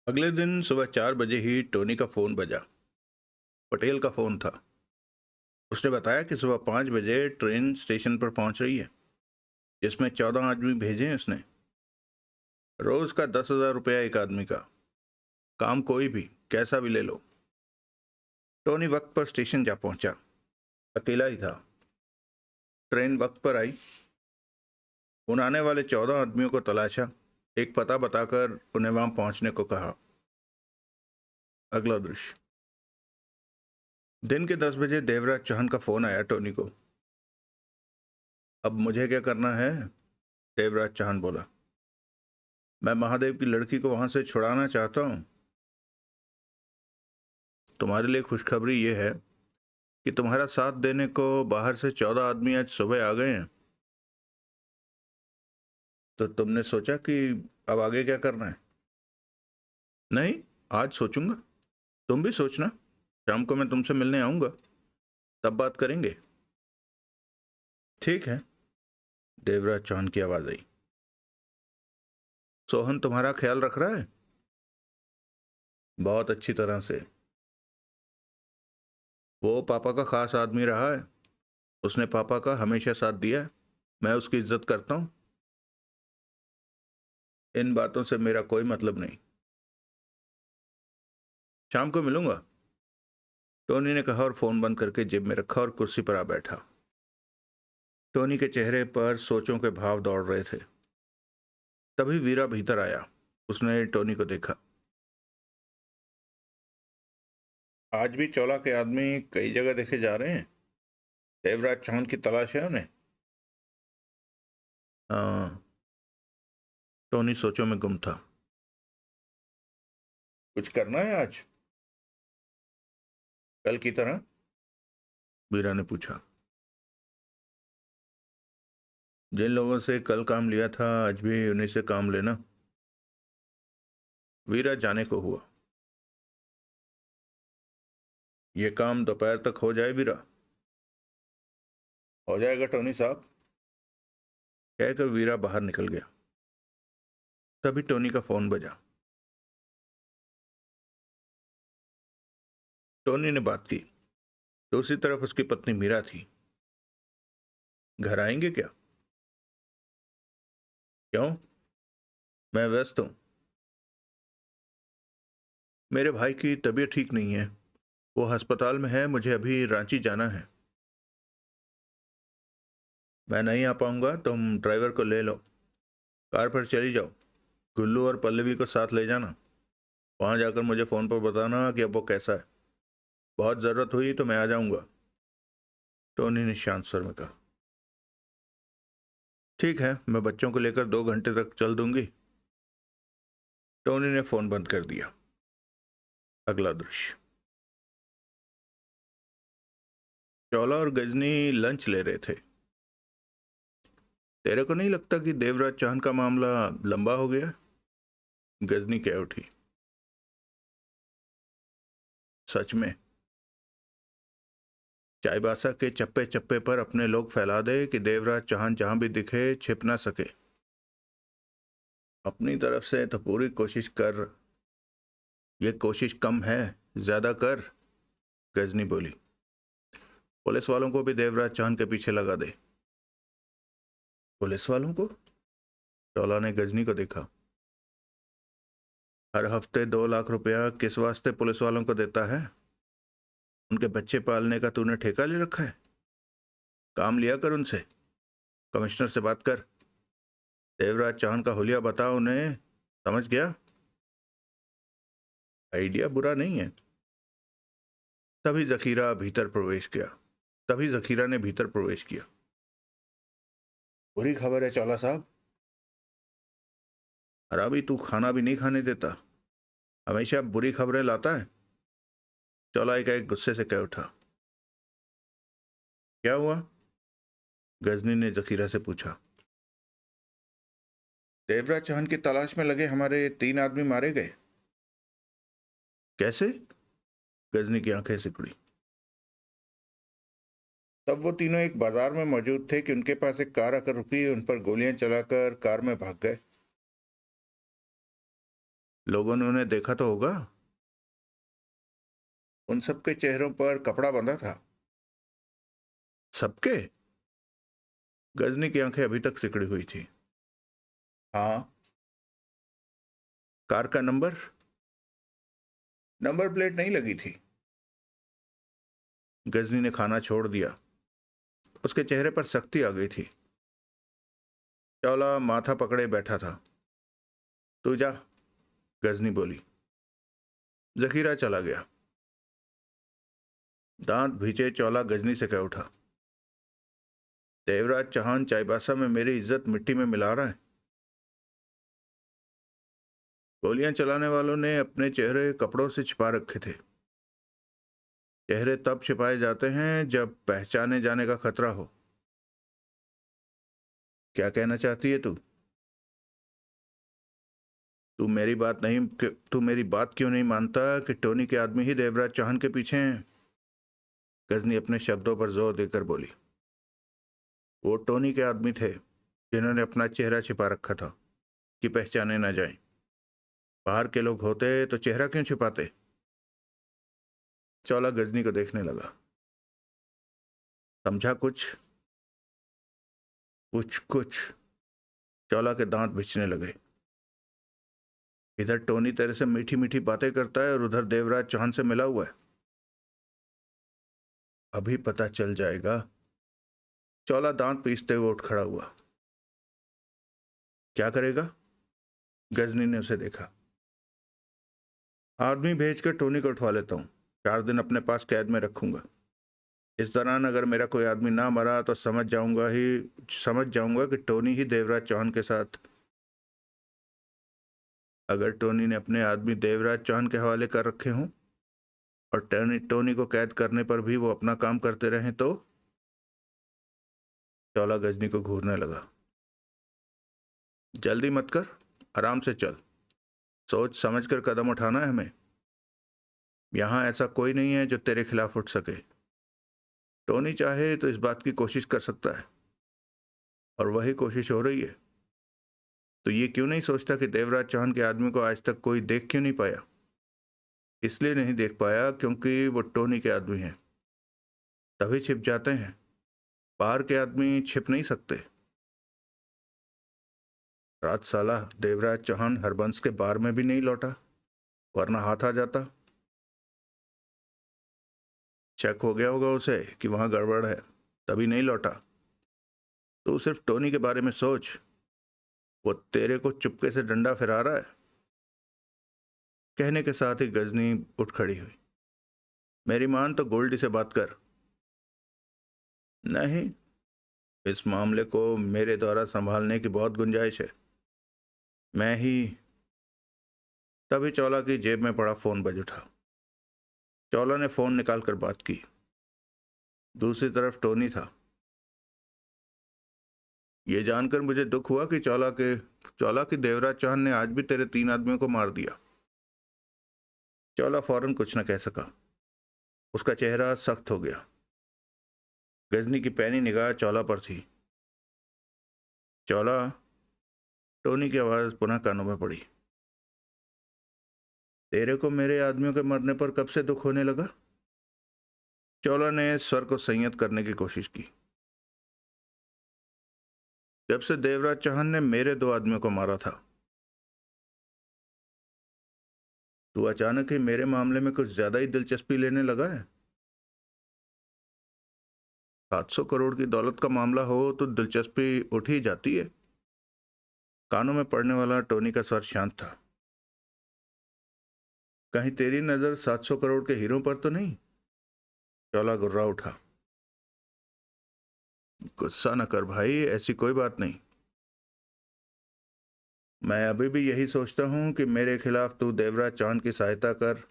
अगले दिन सुबह 4 बजे ही टोनी का फोन बजा। पटेल का फोन था। उसने बताया कि सुबह 5 बजे ट्रेन स्टेशन पर पहुंच रही है, जिसमें 14 आदमी भेजे हैं उसने। रोज का 10,000 रुपया एक आदमी का। काम कोई भी, कैसा भी ले लो। टोनी वक्त पर स्टेशन जा पहुंचा। अकेला ही था। ट्रेन वक्त पर आई। उन आने वाले 14 आदमियों को तलाशा। एक पता बताकर उन्हें वहां पहुंचने को कहा। अगला दृश्य। दिन के 10 बजे देवराज चौहान का फोन आया टोनी को। अब मुझे क्या करना है? देवराज चौहान बोला। मैं महादेव की लड़की को वहां से छुड़ाना चाहता हूं। तुम्हारे लिए खुशखबरी यह है कि तुम्हारा साथ देने को बाहर से 14 आदमी आज सुबह आ गए हैं। तो तुमने सोचा कि अब आगे क्या करना है? नहीं, आज सोचूंगा। तुम भी सोचना। शाम को मैं तुमसे मिलने आऊंगा, तब बात करेंगे। ठीक है। देवराज चौहान की आवाज आई। सोहन तुम्हारा ख्याल रख रहा है? बहुत अच्छी तरह से। वो पापा का खास आदमी रहा है। उसने पापा का हमेशा साथ दिया है। मैं उसकी इज्जत करता हूं। इन बातों से मेरा कोई मतलब नहीं। शाम को मिलूंगा, टोनी ने कहा और फोन बंद करके जेब में रखा और कुर्सी पर आ बैठा। टोनी के चेहरे पर सोचों के भाव दौड़ रहे थे। तभी वीरा भीतर आया। उसने टोनी को देखा। आज भी चौला के आदमी कई जगह देखे जा रहे हैं। देवराज चौहान की तलाश है उन्हें। हाँ। टोनी सोचों में गुम था। कुछ करना है आज, कल की तरह? वीरा ने पूछा। जिन लोगों से कल काम लिया था आज भी उन्हीं से काम लेना। वीरा जाने को हुआ। ये काम दोपहर तक हो जाए वीरा? हो जाएगा टोनी साहब, कहकर वीरा बाहर निकल गया। तभी टोनी का फोन बजा। टोनी ने बात की। दूसरी तरफ उसकी पत्नी मीरा थी। घर आएंगे क्या? क्यों? मैं व्यस्त हूं। मेरे भाई की तबीयत ठीक नहीं है। वो अस्पताल में है। मुझे अभी रांची जाना है। मैं नहीं आ पाऊंगा। तुम ड्राइवर को ले लो, कार पर चली जाओ। गुल्लू और पल्लवी को साथ ले जाना। वहां जाकर मुझे फोन पर बताना कि अब वो कैसा है। बहुत जरूरत हुई तो मैं आ जाऊंगा। टोनी ने शांत स्वर में कहा। ठीक है, मैं बच्चों को लेकर 2 घंटे तक चल दूंगी। टोनी ने फोन बंद कर दिया। अगला दृश्य। चौला और गजनी लंच ले रहे थे। तेरे को नहीं लगता कि देवराज चौहान का मामला लंबा हो गया? गजनी कह उठी। सच में? चाईबासा के चप्पे चप्पे पर अपने लोग फैला दे कि देवराज चौहान जहां भी दिखे छिप ना सके। अपनी तरफ से तो पूरी कोशिश कर। ये कोशिश कम है, ज्यादा कर। गजनी बोली। पुलिस वालों को भी देवराज चौहान के पीछे लगा दे। पुलिस वालों को? चौला ने गजनी को देखा। हर हफ्ते 2 लाख रुपया किस वास्ते पुलिस वालों को देता है? उनके बच्चे पालने का तूने ठेका ले रखा है? काम लिया कर उनसे। कमिश्नर से बात कर। देवराज चौहान का हुलिया बता उन्हें। समझ गया? आइडिया बुरा नहीं है। तभी जखीरा भीतर प्रवेश किया। तभी जखीरा ने भीतर प्रवेश किया। बुरी खबर है चौला साहब। हरामी, तू खाना भी नहीं खाने देता। हमेशा बुरी खबरें लाता है। चौला एक गुस्से से कह उठा। क्या हुआ? गजनी ने जखीरा से पूछा। देवराज चौहान की तलाश में लगे हमारे 3 आदमी मारे गए। कैसे? गजनी की आंखें सिकुड़ी। तब वो तीनों एक बाजार में मौजूद थे कि उनके पास एक कार आकर रुकी। उन पर गोलियां चलाकर कार में भाग गए। लोगों ने उन्हें देखा तो होगा। उन सबके चेहरों पर कपड़ा बंधा था। सबके? गजनी की आंखें अभी तक सिकड़ी हुई थी। हाँ। कार का नंबर? नंबर प्लेट नहीं लगी थी। गजनी ने खाना छोड़ दिया। उसके चेहरे पर सख्ती आ गई थी। चौला माथा पकड़े बैठा था। तू जा, गजनी बोली। जखीरा चला गया। दांत भींचे चौला गजनी से कह उठा, देवराज चौहान चाईबासा में मेरी इज्जत मिट्टी में मिला रहा है। गोलियां चलाने वालों ने अपने चेहरे कपड़ों से छिपा रखे थे। चेहरे तब छिपाए जाते हैं जब पहचाने जाने का खतरा हो। क्या कहना चाहती है तू? तू मेरी बात क्यों नहीं मानता कि टोनी के आदमी ही देवराज चौहान के पीछे हैं? गजनी अपने शब्दों पर जोर देकर बोली। वो टोनी के आदमी थे जिन्होंने अपना चेहरा छिपा रखा था कि पहचाने ना जाए। बाहर के लोग होते तो चेहरा क्यों छिपाते? चौला गजनी को देखने लगा। समझा कुछ? कुछ कुछ। चौला के दांत भिंचने लगे। इधर टोनी तेरे से मीठी मीठी बातें करता है और उधर देवराज चौहान से मिला हुआ है। अभी पता चल जाएगा। चौला दांत पीसते हुए उठ खड़ा हुआ। क्या करेगा? गजनी ने उसे देखा। आदमी भेजकर टोनी को उठवा लेता हूं। 4 दिन अपने पास कैद में रखूंगा। इस दौरान अगर मेरा कोई आदमी ना मरा तो समझ जाऊंगा कि टोनी ही देवराज चौहान के साथ। अगर टोनी ने अपने आदमी देवराज चौहान के हवाले कर रखे हों और टोनी को कैद करने पर भी वो अपना काम करते रहें तो? चौला गजनी को घूरने लगा। जल्दी मत कर, आराम से चल। सोच समझ कर कदम उठाना है हमें। यहां ऐसा कोई नहीं है जो तेरे खिलाफ उठ सके। टोनी चाहे तो इस बात की कोशिश कर सकता है और वही कोशिश हो रही है। तो ये क्यों नहीं सोचता कि देवराज चौहान के आदमी को आज तक कोई देख क्यों नहीं पाया? इसलिए नहीं देख पाया क्योंकि वो टोनी के आदमी हैं, तभी छिप जाते हैं। बाहर के आदमी छिप नहीं सकते। रात साला देवराज चौहान हरबंस के बार में भी नहीं लौटा, वरना हाथ आ जाता। चेक हो गया होगा उसे कि वहां गड़बड़ है, तभी नहीं लौटा। तू सिर्फ टोनी के बारे में सोच। वो तेरे को चुपके से डंडा फिरा रहा है। कहने के साथ ही गजनी उठ खड़ी हुई। मेरी मान तो गोल्डी से बात कर। नहीं, इस मामले को मेरे द्वारा संभालने की बहुत गुंजाइश है। मैं ही। तभी चौला की जेब में पड़ा फोन बज उठा। चौला ने फोन निकालकर बात की। दूसरी तरफ टोनी था। यह जानकर मुझे दुख हुआ कि चौला की देवराज चौहान ने आज भी तेरे 3 आदमियों को मार दिया। चौला फौरन कुछ न कह सका। उसका चेहरा सख्त हो गया। गजनी की पैनी निगाह चौला पर थी। चौला, टोनी की आवाज पुनः कानों में पड़ी। तेरे को मेरे आदमियों के मरने पर कब से दुख होने लगा? चौला ने स्वर को संयत करने की कोशिश की। जब से देवराज चौहान ने मेरे 2 आदमियों को मारा था। तू अचानक ही मेरे मामले में कुछ ज्यादा ही दिलचस्पी लेने लगा है। 700 करोड़ की दौलत का मामला हो तो दिलचस्पी उठ ही जाती है। कानों में पड़ने वाला टोनी का स्वर शांत था। कहीं तेरी नजर 700 करोड़ के हीरों पर तो नहीं? चौला गुर्रा उठा। गुस्सा न कर भाई, ऐसी कोई बात नहीं। मैं अभी भी यही सोचता हूं कि मेरे खिलाफ तू देवराज चौहान की सहायता कर।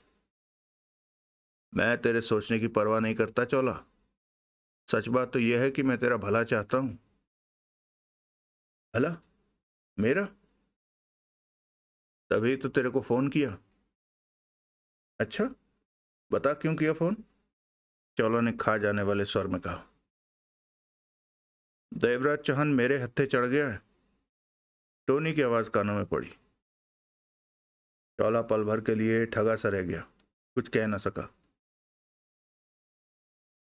मैं तेरे सोचने की परवाह नहीं करता चौला। सच बात तो यह है कि मैं तेरा भला चाहता हूं। भला? मेरा? तभी तो तेरे को फोन किया। अच्छा, बता क्यों किया फोन? चौला ने खा जाने वाले स्वर में कहा। देवराज चौहान मेरे हत्थे चढ़ गया है। टोनी की आवाज कानों में पड़ी। चौला पल भर के लिए ठगा सा रह गया, कुछ कह न सका।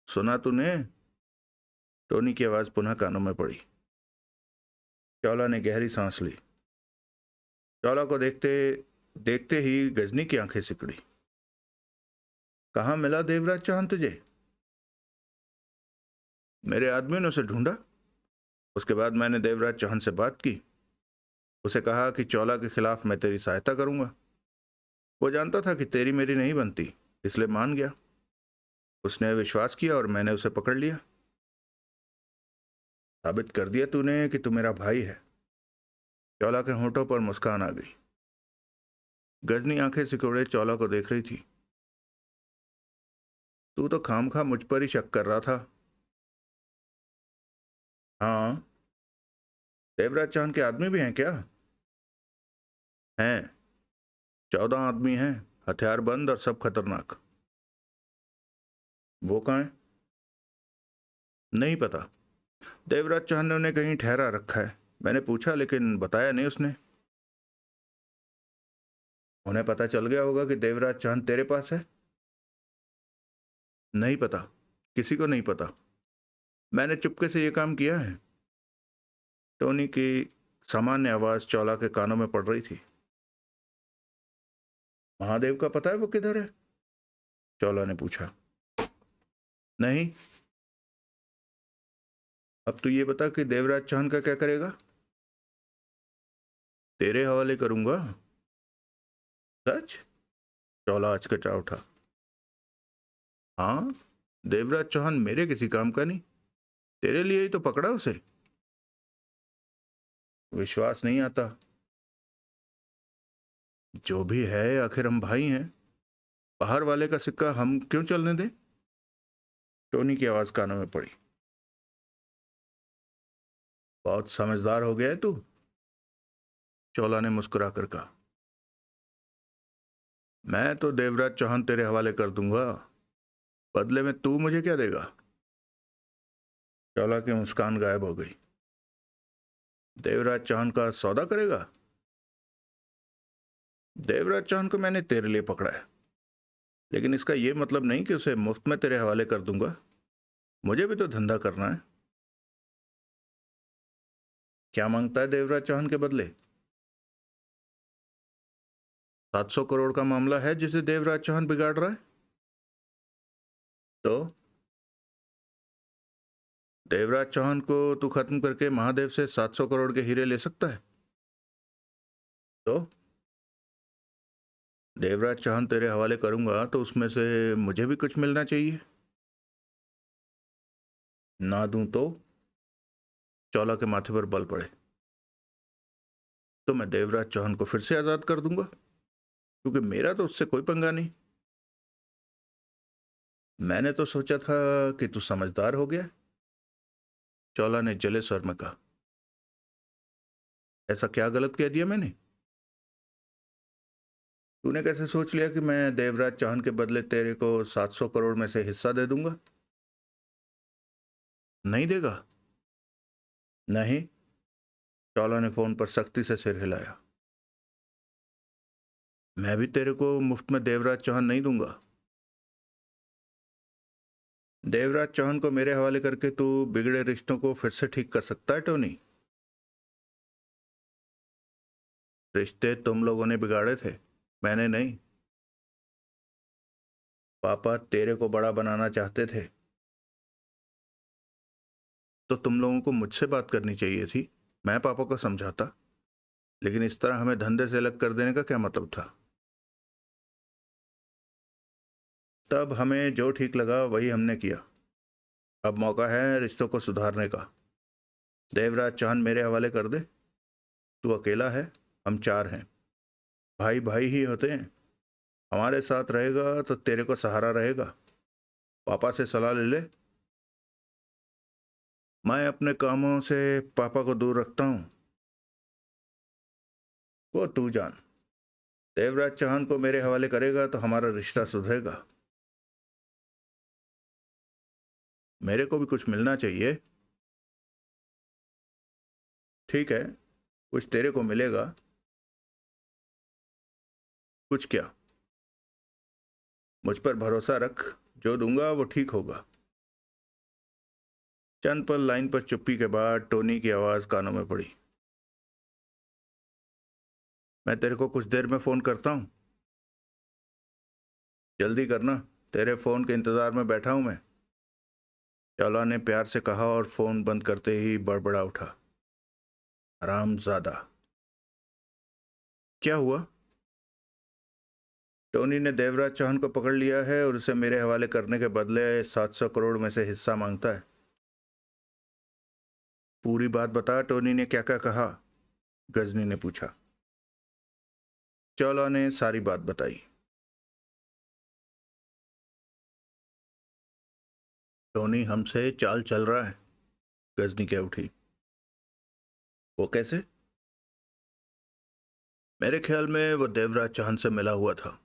सुना तूने? टोनी की आवाज पुनः कानों में पड़ी। चौला ने गहरी सांस ली। चौला को देखते देखते ही गजनी की आंखें सिकड़ी। कहाँ मिला देवराज चौहान तुझे? मेरे आदमियों ने उसे ढूंढा। उसके बाद मैंने देवराज चौहान से बात की। उसे कहा कि चौला के खिलाफ मैं तेरी सहायता करूंगा। वो जानता था कि तेरी मेरी नहीं बनती, इसलिए मान गया। उसने विश्वास किया और मैंने उसे पकड़ लिया। साबित कर दिया तूने कि तू मेरा भाई है। चौला के होंठों पर मुस्कान आ गई। गजनी आंखें सिकोड़े चौला को देख रही थी। तू तो खामखा मुझ पर ही शक कर रहा था। हाँ। देवराज चौहान के आदमी भी हैं क्या? हैं। 14 आदमी हैं, हथियारबंद और सब खतरनाक। वो कहाँ है? नहीं पता। देवराज चौहान ने उन्हें कहीं ठहरा रखा है। मैंने पूछा लेकिन बताया नहीं उसने। उन्हें पता चल गया होगा कि देवराज चौहान तेरे पास है। नहीं पता, किसी को नहीं पता। मैंने चुपके से ये काम किया है। टोनी की सामान्य आवाज चौला के कानों में पड़ रही थी। महादेव का पता है वो किधर है? चौला ने पूछा। नहीं। अब तू ये बता कि देवराज चौहान का क्या करेगा? तेरे हवाले करूंगा। सच? चौला अचकचा उठा। हाँ, देवराज चौहान मेरे किसी काम का नहीं। तेरे लिए ही तो पकड़ा उसे। विश्वास नहीं आता। जो भी है, आखिर हम भाई हैं। बाहर वाले का सिक्का हम क्यों चलने दें? टोनी की आवाज कानों में पड़ी। बहुत समझदार हो गया है तू, चौला ने मुस्कुराकर कहा। मैं तो देवराज चौहान तेरे हवाले कर दूंगा। बदले में तू मुझे क्या देगा? चौला की मुस्कान गायब हो गई। देवराज चौहान का सौदा करेगा? देवराज चौहान को मैंने तेरे लिए पकड़ा है, लेकिन इसका यह मतलब नहीं कि उसे मुफ्त में तेरे हवाले कर दूंगा। मुझे भी तो धंधा करना है। क्या मांगता है देवराज चौहान के बदले? 700 करोड़ का मामला है जिसे देवराज चौहान बिगाड़ रहा है। तो देवराज चौहान को तू खत्म करके महादेव से 700 करोड़ के हीरे ले सकता है। तो देवराज चौहान तेरे हवाले करूंगा तो उसमें से मुझे भी कुछ मिलना चाहिए। ना दूं तो? चौला के माथे पर बल पड़े। तो मैं देवराज चौहान को फिर से आजाद कर दूंगा, क्योंकि मेरा तो उससे कोई पंगा नहीं। मैंने तो सोचा था कि तू समझदार हो गया, चौला ने जले स्वर में कहा। ऐसा क्या गलत कह दिया मैंने? तूने कैसे सोच लिया कि मैं देवराज चौहान के बदले तेरे को 700 करोड़ में से हिस्सा दे दूंगा? नहीं देगा? नहीं। चौला ने फोन पर सख्ती से सिर हिलाया। मैं भी तेरे को मुफ्त में देवराज चौहान नहीं दूंगा। देवराज चौहान को मेरे हवाले करके तू बिगड़े रिश्तों को फिर से ठीक कर सकता है टोनी। रिश्ते तुम लोगों ने बिगाड़े थे, मैंने नहीं। पापा तेरे को बड़ा बनाना चाहते थे, तो तुम लोगों को मुझसे बात करनी चाहिए थी। मैं पापा को समझाता। लेकिन इस तरह हमें धंधे से अलग कर देने का क्या मतलब था? तब हमें जो ठीक लगा वही हमने किया। अब मौका है रिश्तों को सुधारने का। देवराज चौहान मेरे हवाले कर दे। तू अकेला है, हम चार हैं। भाई भाई ही होते हैं। हमारे साथ रहेगा तो तेरे को सहारा रहेगा। पापा से सलाह ले ले। मैं अपने कामों से पापा को दूर रखता हूँ। वो तू जान। देवराज चौहान को मेरे हवाले करेगा तो हमारा रिश्ता सुधरेगा। मेरे को भी कुछ मिलना चाहिए। ठीक है, कुछ तेरे को मिलेगा, कुछ क्या? मुझ पर भरोसा रख, जो दूंगा वो ठीक होगा। चंद पल लाइन पर चुप्पी के बाद टोनी की आवाज कानों में पड़ी। मैं तेरे को कुछ देर में फोन करता हूं। जल्दी करना, तेरे फोन के इंतजार में बैठा हूं मैं, चावला ने प्यार से कहा और फोन बंद करते ही बड़बड़ा उठा। हरामजादा। क्या हुआ? टोनी ने देवराज चौहान को पकड़ लिया है और उसे मेरे हवाले करने के बदले 700 करोड़ में से हिस्सा मांगता है। पूरी बात बता, टोनी ने क्या क्या कहा? गजनी ने पूछा। चावला ने सारी बात बताई। टोनी हमसे चाल चल रहा है, गजनी कह उठी। वो कैसे? मेरे ख्याल में वो देवराज चौहान से मिला हुआ था।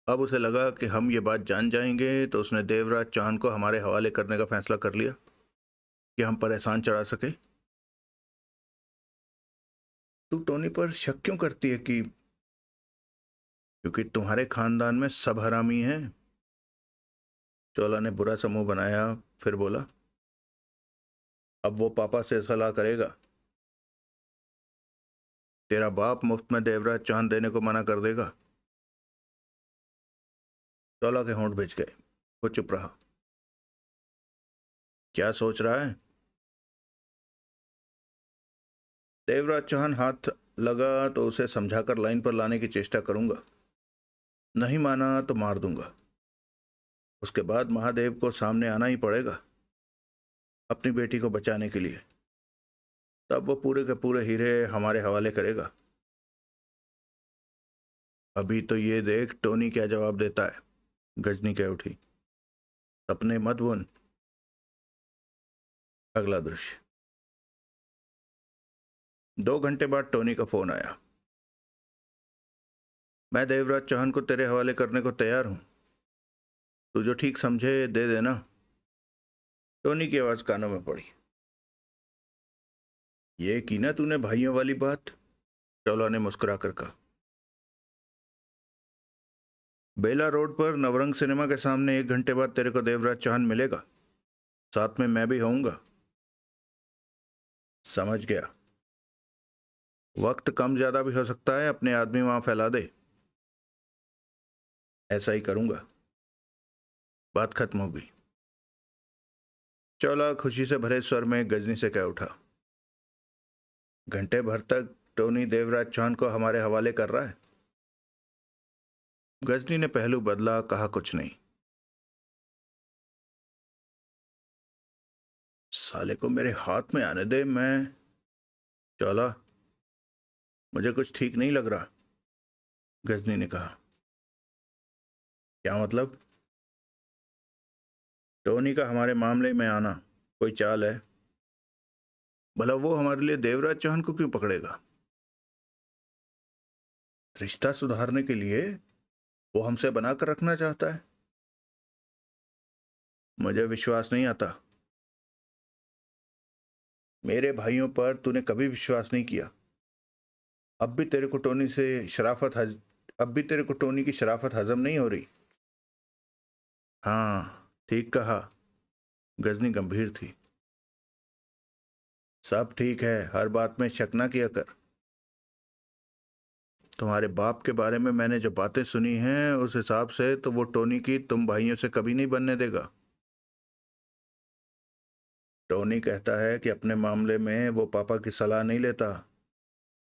अब उसे लगा कि हम ये बात जान जाएंगे तो उसने देवराज चौहान को हमारे हवाले करने का फैसला कर लिया कि हम पर एहसान चढ़ा सके। तू टोनी पर शक क्यों करती है? कि क्योंकि तुम्हारे खानदान में सब हरामी हैं। चोला ने बुरा सा मुंह बनाया, फिर बोला, अब वो पापा से सलाह करेगा। तेरा बाप मुफ्त में देवराज चौहान देने को मना कर देगा। चोला के होंठ भिज गए। वो चुप रहा। क्या सोच रहा है? देवराज चौहान हाथ लगा तो उसे समझाकर लाइन पर लाने की चेष्टा करूंगा। नहीं माना तो मार दूंगा। उसके बाद महादेव को सामने आना ही पड़ेगा अपनी बेटी को बचाने के लिए। तब वो पूरे के पूरे हीरे हमारे हवाले करेगा। अभी तो ये देख टोनी क्या जवाब देता है, गजनी कह उठी। सपने मत बुन। अगला दृश्य। 2 घंटे बाद टोनी का फोन आया। मैं देवराज चौहान को तेरे हवाले करने को तैयार हूं, तू जो ठीक समझे दे देना। टोनी की आवाज कानों में पड़ी। ये की ना तूने भाइयों वाली बात? चौला ने मुस्कुरा कर कहा। बेला रोड पर नवरंग सिनेमा के सामने 1 घंटे बाद तेरे को देवराज चौहान मिलेगा, साथ में मैं भी होऊंगा। समझ गया। वक्त कम ज्यादा भी हो सकता है, अपने आदमी वहां फैला दे। ऐसा ही करूंगा। बात खत्म हो गई। चौला खुशी से भरे स्वर में गजनी से कह उठा। घंटे भर तक टोनी देवराज चौहान को हमारे हवाले कर रहा है। गजनी ने पहलू बदला, कहा कुछ नहीं। साले को मेरे हाथ में आने दे। मैं चौला, मुझे कुछ ठीक नहीं लग रहा, गजनी ने कहा। क्या मतलब? टोनी का हमारे मामले में आना कोई चाल है? भला वो हमारे लिए देवराज चौहान को क्यों पकड़ेगा? रिश्ता सुधारने के लिए वो हमसे बनाकर रखना चाहता है। मुझे विश्वास नहीं आता। मेरे भाइयों पर तूने कभी विश्वास नहीं किया। अब भी तेरे को टोनी से शराफत हज अब भी तेरे को टोनी की शराफत हजम नहीं हो रही। हाँ, ठीक कहा। गजनी गंभीर थी। सब ठीक है, हर बात में शक ना किया कर। तुम्हारे बाप के बारे में मैंने जो बातें सुनी हैं उस हिसाब से तो वो टोनी की तुम भाइयों से कभी नहीं बनने देगा। टोनी कहता है कि अपने मामले में वो पापा की सलाह नहीं लेता,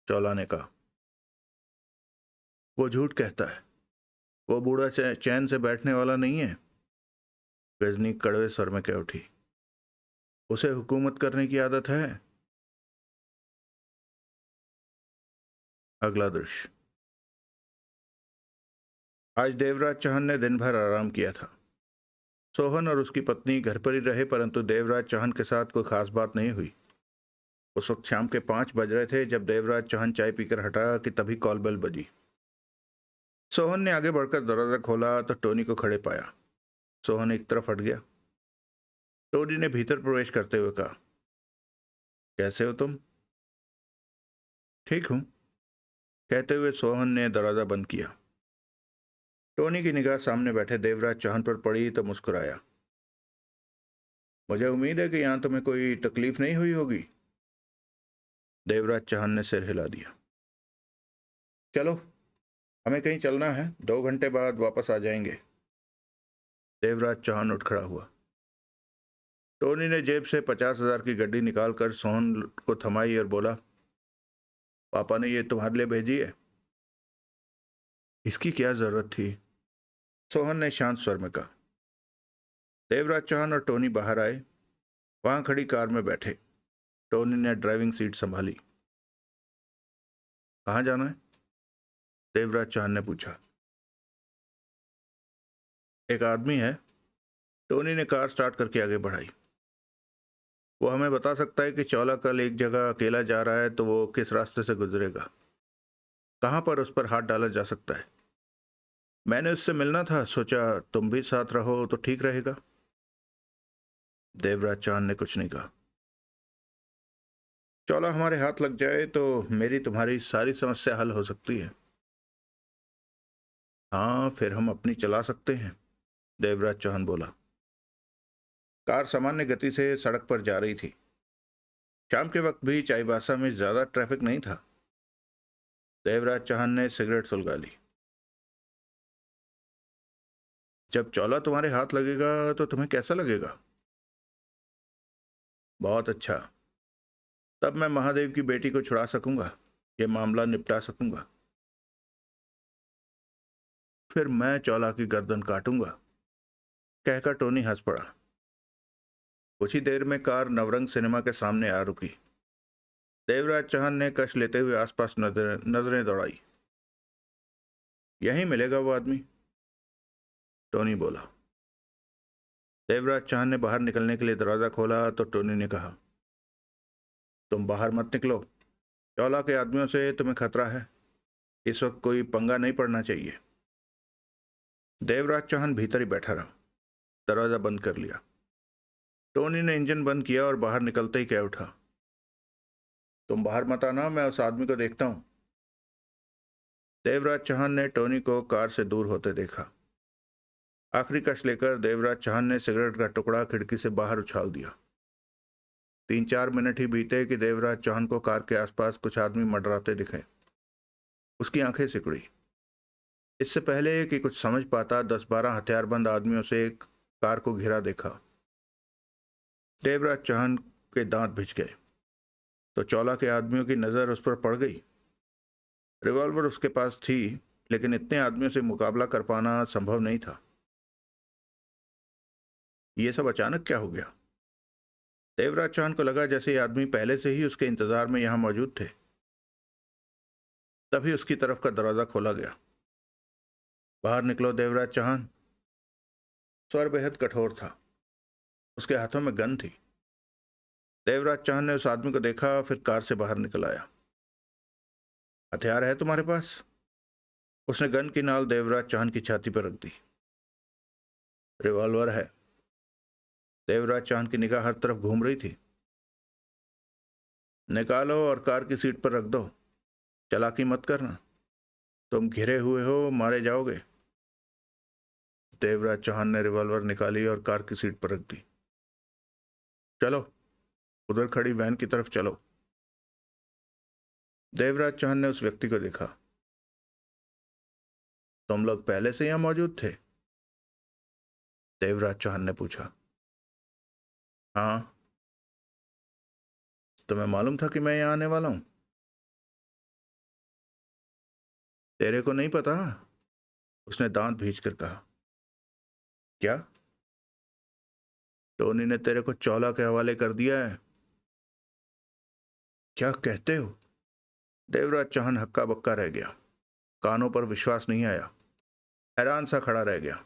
चौला ने कहा। वो झूठ कहता है। वो बूढ़ा चैन से बैठने वाला नहीं है, गजनी कड़वे स्वर में कह उठी। उसे हुकूमत करने की आदत है। अगला दृश्य। आज देवराज चौहान ने दिन भर आराम किया था। सोहन और उसकी पत्नी घर पर ही रहे, परंतु देवराज चौहान के साथ कोई खास बात नहीं हुई। उस वक्त शाम के 5 बज रहे थे जब देवराज चौहान चाय पीकर हटा कि तभी कॉल बेल बजी। सोहन ने आगे बढ़कर दरवाजा खोला तो टोनी को खड़े पाया। सोहन एक तरफ हट गया। टोनी ने भीतर प्रवेश करते हुए कहा, कैसे हो तुम? ठीक हूं। कहते हुए सोहन ने दरवाजा बंद किया। टोनी की निगाह सामने बैठे देवराज चौहान पर पड़ी तो मुस्कुराया। मुझे उम्मीद है कि यहां तुम्हें कोई तकलीफ नहीं हुई होगी। देवराज चौहान ने सिर हिला दिया। चलो, हमें कहीं चलना है, 2 घंटे बाद वापस आ जाएंगे। देवराज चौहान उठ खड़ा हुआ। टोनी ने जेब से 50,000 की गड्डी निकालकर सोहन को थमाई और बोला, पापा ने ये तुम्हारे लिए भेजी है। इसकी क्या जरूरत थी? सोहन ने शांत स्वर में कहा। देवराज चौहान और टोनी बाहर आए। वहां खड़ी कार में बैठे। टोनी ने ड्राइविंग सीट संभाली। कहाँ जाना है? देवराज चौहान ने पूछा। एक आदमी है। टोनी ने कार स्टार्ट करके आगे बढ़ाई। वो हमें बता सकता है कि चौला कल एक जगह अकेला जा रहा है तो वो किस रास्ते से गुजरेगा, कहाँ पर उस पर हाथ डाला जा सकता है। मैंने उससे मिलना था, सोचा तुम भी साथ रहो तो ठीक रहेगा। देवराज चौहान ने कुछ नहीं कहा। चौला हमारे हाथ लग जाए तो मेरी तुम्हारी सारी समस्या हल हो सकती है। हाँ, फिर हम अपनी चला सकते हैं, देवराज चौहान बोला। कार सामान्य गति से सड़क पर जा रही थी। शाम के वक्त भी चाईबासा में ज्यादा ट्रैफिक नहीं था। देवराज चौहान ने सिगरेट सुलगा ली। जब चौला तुम्हारे हाथ लगेगा तो तुम्हें कैसा लगेगा? बहुत अच्छा। तब मैं महादेव की बेटी को छुड़ा सकूंगा, ये मामला निपटा सकूंगा। फिर मैं चौला की गर्दन काटूंगा, कहकर टोनी हंस पड़ा। कुछ ही देर में कार नवरंग सिनेमा के सामने आ रुकी। देवराज चौहान ने कश लेते हुए आसपास नजरें दौड़ाई। यहीं मिलेगा वो आदमी, टोनी बोला। देवराज चौहान ने बाहर निकलने के लिए दरवाजा खोला तो टोनी ने कहा, तुम बाहर मत निकलो। चौला के आदमियों से तुम्हें खतरा है। इस वक्त कोई पंगा नहीं पड़ना चाहिए। देवराज चौहान भीतर ही बैठा रहा। दरवाजा बंद कर लिया। टोनी ने इंजन बंद किया और बाहर निकलते ही कह उठा, तुम बाहर मत आना, मैं उस आदमी को देखता हूं। देवराज चौहान ने टोनी को कार से दूर होते देखा। आखिरी कश लेकर देवराज चौहान ने सिगरेट का टुकड़ा खिड़की से बाहर उछाल दिया। 3-4 मिनट ही बीते कि देवराज चौहान को कार के आसपास कुछ आदमी मंडराते दिखे। उसकी आंखें सिकुड़ी। इससे पहले कि कुछ समझ पाता, 10-12 हथियारबंद आदमियों से एक कार को घिरा देखा। देवराज चौहान के दांत भिज गए तो चौला के आदमियों की नजर उस पर पड़ गई। रिवॉल्वर उसके पास थी, लेकिन इतने आदमियों से मुकाबला कर पाना संभव नहीं था। ये सब अचानक क्या हो गया? देवराज चौहान को लगा जैसे ये आदमी पहले से ही उसके इंतजार में यहां मौजूद थे। तभी उसकी तरफ का दरवाजा खोला गया। बाहर निकलो देवराज चौहान। स्वर बेहद कठोर था। उसके हाथों में गन थी। देवराज चौहान ने उस आदमी को देखा, फिर कार से बाहर निकल आया। हथियार है तुम्हारे पास? उसने गन की नाल देवराज चौहान की छाती पर रख दी। रिवॉल्वर है। देवराज चौहान की निगाह हर तरफ घूम रही थी। निकालो और कार की सीट पर रख दो। चालाकी मत करना, तुम घिरे हुए हो, मारे जाओगे। देवराज चौहान ने रिवॉल्वर निकाली और कार की सीट पर रख दी। चलो, उधर खड़ी वैन की तरफ चलो। देवराज चौहान ने उस व्यक्ति को देखा। तुम लोग पहले से यहां मौजूद थे? देवराज चौहान ने पूछा। हाँ। तुम्हें मालूम था कि मैं यहां आने वाला हूं? तेरे को नहीं पता? उसने दांत भींच कर कहा। क्या? टोनी ने तेरे को चौला के हवाले कर दिया है? क्या कहते हो? देवराज चौहान हक्का बक्का रह गया। कानों पर विश्वास नहीं आया। हैरान सा खड़ा रह गया।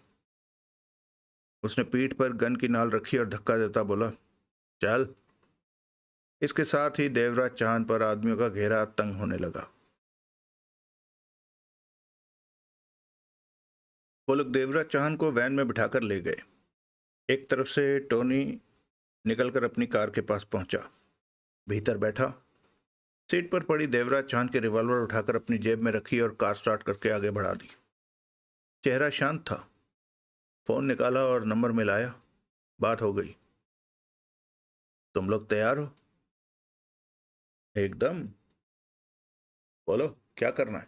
उसने पीठ पर गन की नाल रखी और धक्का देता बोला, चल। इसके साथ ही देवराज चौहान पर आदमियों का घेरा तंग होने लगा। वो लोग देवराज चौहान को वैन में बिठाकर ले गए। एक तरफ से टोनी निकलकर अपनी कार के पास पहुंचा। भीतर बैठा। सीट पर पड़ी देवराज चांद के रिवॉल्वर उठाकर अपनी जेब में रखी और कार स्टार्ट करके आगे बढ़ा दी। चेहरा शांत था। फोन निकाला और नंबर मिलाया। बात हो गई। तुम लोग तैयार हो? एकदम। बोलो क्या करना है?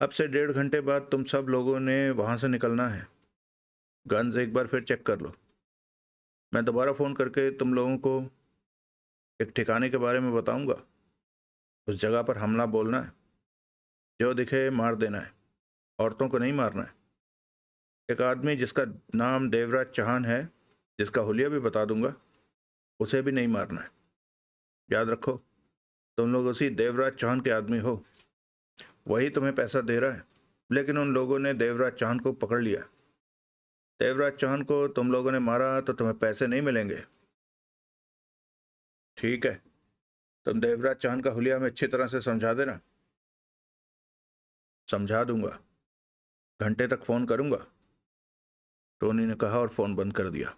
अब से 1.5 घंटे बाद तुम सब लोगों ने वहां से निकलना है। गन्स एक बार फिर चेक कर लो। मैं दोबारा फोन करके तुम लोगों को एक ठिकाने के बारे में बताऊंगा। उस जगह पर हमला बोलना है। जो दिखे मार देना है। औरतों को नहीं मारना है। एक आदमी जिसका नाम देवराज चौहान है, जिसका हुलिया भी बता दूंगा, उसे भी नहीं मारना है। याद रखो, तुम लोग उसी देवराज चौहान के आदमी हो। वही तुम्हें पैसा दे रहा है। लेकिन उन लोगों ने देवराज चौहान को पकड़ लिया। देवराज चौहान को तुम लोगों ने मारा तो तुम्हें पैसे नहीं मिलेंगे। ठीक है, तुम देवराज चौहान का हुलिया में अच्छी तरह से समझा देना। समझा दूंगा। घंटे तक फोन करूंगा, टोनी ने कहा और फोन बंद कर दिया।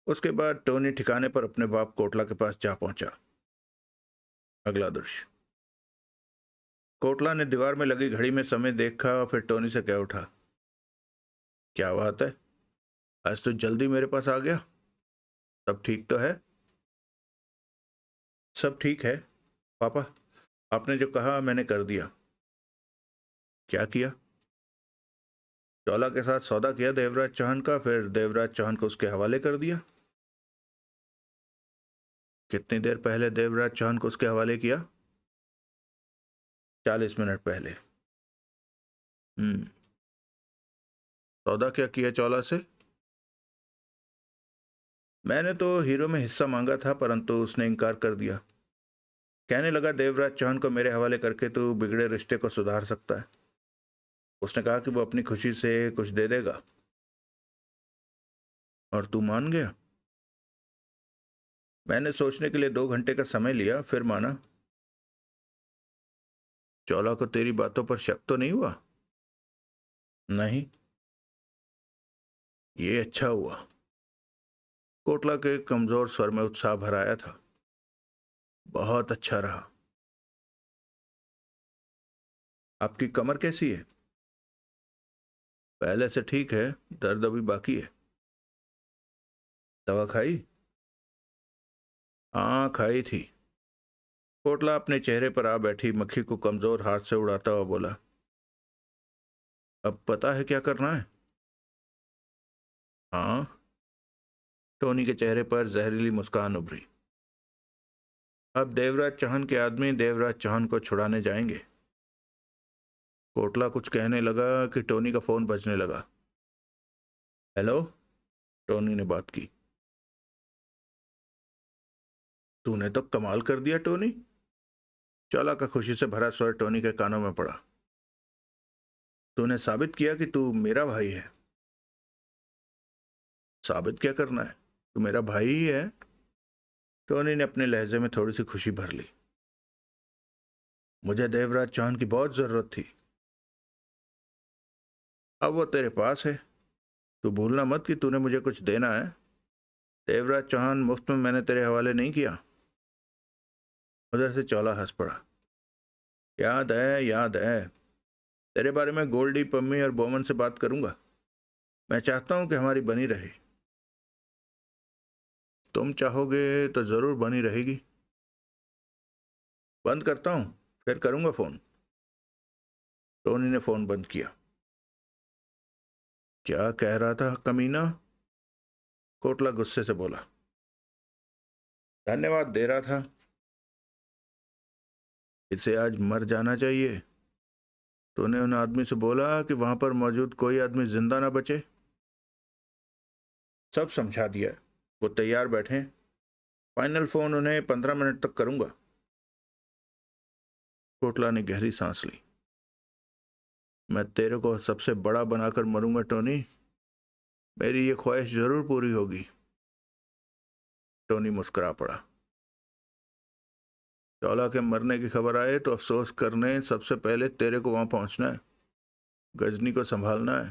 उसके बाद टोनी ठिकाने पर अपने बाप कोटला के पास जा पहुंचा। अगला दृश्य। कोटला ने दीवार में लगी घड़ी में समय देखा, फिर टोनी से कह उठा, क्या बात है, आज तो जल्दी मेरे पास आ गया। सब ठीक तो है? सब ठीक है पापा, आपने जो कहा मैंने कर दिया। क्या किया? चौला के साथ सौदा किया देवराज चौहान का, फिर देवराज चौहान को उसके हवाले कर दिया। कितनी देर पहले देवराज चौहान को उसके हवाले किया? 40 मिनट पहले। सौदा क्या किया चौला से? मैंने तो हीरो में हिस्सा मांगा था, परंतु उसने इनकार कर दिया। कहने लगा देवराज चौहान को मेरे हवाले करके तू बिगड़े रिश्ते को सुधार सकता है। उसने कहा कि वो अपनी खुशी से कुछ दे देगा। और तू मान गया? मैंने सोचने के लिए 2 घंटे का समय लिया, फिर माना। चौला को तेरी बातों पर शक तो नहीं हुआ? नहीं। ये अच्छा हुआ। कोटला के कमजोर स्वर में उत्साह भराया था। बहुत अच्छा रहा। आपकी कमर कैसी है? पहले से ठीक है, दर्द अभी बाकी है। दवा खाई? हाँ खाई थी। कोटला अपने चेहरे पर आ बैठी मक्खी को कमजोर हाथ से उड़ाता हुआ बोला, अब पता है क्या करना है? हाँ। टोनी के चेहरे पर जहरीली मुस्कान उभरी। अब देवराज चौहान के आदमी देवराज चौहान को छुड़ाने जाएंगे। कोटला कुछ कहने लगा कि टोनी का फोन बजने लगा। हेलो, टोनी ने बात की। तूने तो कमाल कर दिया टोनी। चौला का खुशी से भरा स्वर टोनी के कानों में पड़ा। तूने साबित किया कि तू मेरा भाई है। साबित क्या करना है? तू मेरा भाई ही है। टोनी ने अपने लहजे में थोड़ी सी खुशी भर ली। मुझे देवराज चौहान की बहुत जरूरत थी। अब वो तेरे पास है। तू भूलना मत कि तूने मुझे कुछ देना है। देवराज चौहान मुफ्त में मैंने तेरे हवाले नहीं किया। उधर से चौला हंस पड़ा। याद है, याद है। तेरे बारे में गोल्डी, पम्मी और बोमन से बात करूंगा। मैं चाहता हूं कि हमारी बनी रहे। तुम चाहोगे तो जरूर बनी रहेगी। बंद करता हूं, फिर करूंगा फोन। टोनी ने फोन बंद किया। क्या कह रहा था कमीना? कोटला गुस्से से बोला। धन्यवाद दे रहा था। इसे आज मर जाना चाहिए। तूने उन आदमी से बोला कि वहां पर मौजूद कोई आदमी जिंदा ना बचे। सब समझा दिया। वो तैयार बैठे। फाइनल फोन उन्हें 15 मिनट तक करूंगा। कोटला ने गहरी सांस ली। मैं तेरे को सबसे बड़ा बनाकर मरूंगा टोनी। मेरी ये ख्वाहिश जरूर पूरी होगी। टोनी मुस्कुरा पड़ा। चौला के मरने की खबर आए तो अफसोस करने सबसे पहले तेरे को वहां पहुंचना है। गजनी को संभालना है।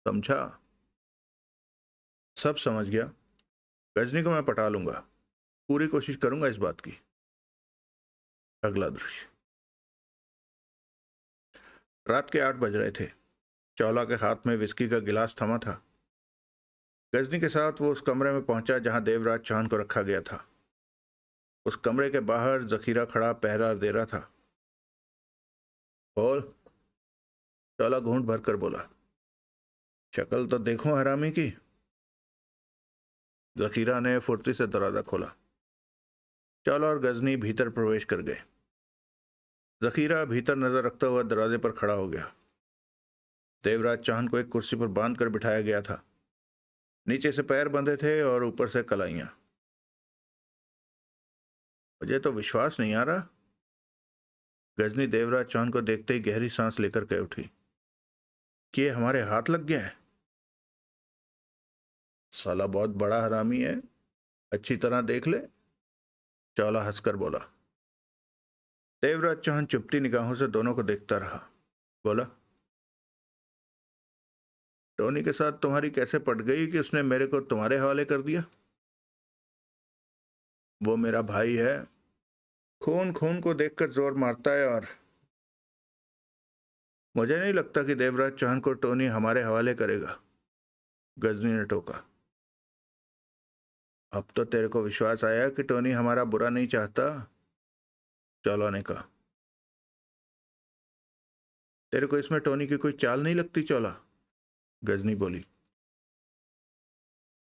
समझा? सब समझ गया। गजनी को मैं पटा लूंगा। पूरी कोशिश करूंगा इस बात की। अगला दृश्य। रात के 8 बज रहे थे। चौला के हाथ में विस्की का गिलास थमा था। गजनी के साथ वो उस कमरे में पहुंचा जहां देवराज चौहान को रखा गया था। उस कमरे के बाहर जखीरा खड़ा पहरा दे रहा था। बोल, चौला घूंट भरकर बोला। शक्ल तो देखो हरामी की। जखीरा ने फुर्ती से दरवाजा खोला। चौला और गजनी भीतर प्रवेश कर गए। जखीरा भीतर नजर रखता हुआ दरवाजे पर खड़ा हो गया। देवराज चौहान को एक कुर्सी पर बांध कर बिठाया गया था। नीचे से पैर बंधे थे और ऊपर से कलाइयां। मुझे तो विश्वास नहीं आ रहा। गजनी देवराज चौहान को देखते ही गहरी सांस लेकर कह उठी कि ये हमारे हाथ लग गया है। साला बहुत बड़ा हरामी है, अच्छी तरह देख ले। चौला हंसकर बोला। देवराज चौहान चुपती निगाहों से दोनों को देखता रहा। बोला, टोनी के साथ तुम्हारी कैसे पट गई कि उसने मेरे को तुम्हारे हवाले कर दिया? वो मेरा भाई है। खून खून को देखकर जोर मारता है। और मुझे नहीं लगता कि देवराज चौहान को टोनी हमारे हवाले करेगा, गजनी ने टोका। अब तो तेरे को विश्वास आया कि टोनी हमारा बुरा नहीं चाहता, चौला ने कहा। तेरे को इसमें टोनी की कोई चाल नहीं लगती चौला? गजनी बोली।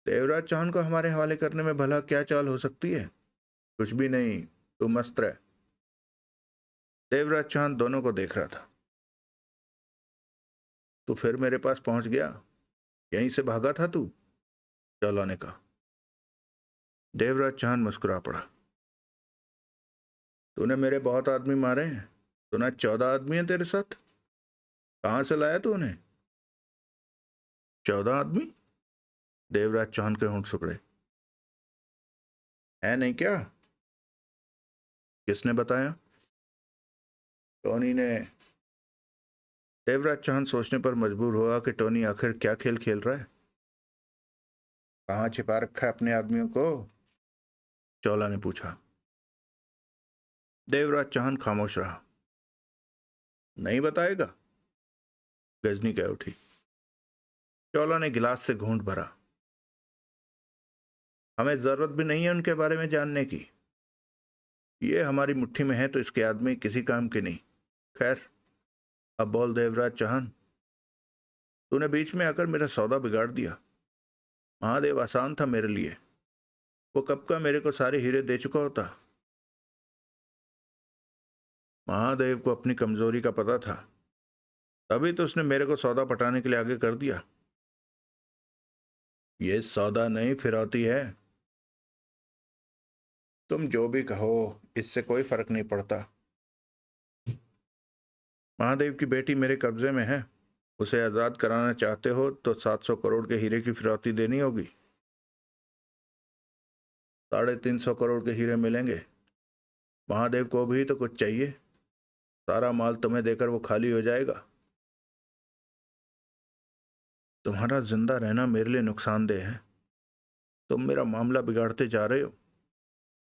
देवराज चौहान को हमारे हवाले करने में भला क्या चाल हो सकती है? कुछ भी नहीं, तू मस्त रह। देवराज चौहान दोनों को देख रहा था। तू फिर मेरे पास पहुंच गया, यहीं से भागा था तू? चौला ने कहा। देवराज चौहान मुस्कुरा पड़ा। तूने मेरे बहुत आदमी मारे हैं। सुना 14 आदमी हैं तेरे साथ। कहां से लाया तू उन्हें? 14 आदमी? देवराज चौहान के होंठ सिकुड़े। है नहीं क्या? किसने बताया? टोनी ने। देवराज चौहान सोचने पर मजबूर हुआ कि टोनी आखिर क्या खेल खेल रहा है। कहाँ छिपा रखा है अपने आदमियों को? चौला ने पूछा। देवराज चौहान खामोश रहा। नहीं बताएगा? गजनी कह उठी। चौला ने गिलास से घूंट भरा। हमें जरूरत भी नहीं है उनके बारे में जानने की। ये हमारी मुट्ठी में है तो इसके आदमी किसी काम के नहीं। खैर, अब बोल देवराज चौहान, तूने बीच में आकर मेरा सौदा बिगाड़ दिया। महादेव आसान था मेरे लिए। वो कब का मेरे को सारे हीरे दे चुका होता। महादेव को अपनी कमजोरी का पता था, तभी तो उसने मेरे को सौदा पटाने के लिए आगे कर दिया। ये सौदा नहीं, फिरौती है। तुम जो भी कहो, इससे कोई फर्क नहीं पड़ता। महादेव की बेटी मेरे कब्जे में है। उसे आजाद कराना चाहते हो तो 700 करोड़ के हीरे की फिरौती देनी होगी। 350 करोड़ के हीरे मिलेंगे। महादेव को भी तो कुछ चाहिए। सारा माल तुम्हें देकर वो खाली हो जाएगा। तुम्हारा जिंदा रहना मेरे लिए नुकसानदेह है। तुम मेरा मामला बिगाड़ते जा रहे हो,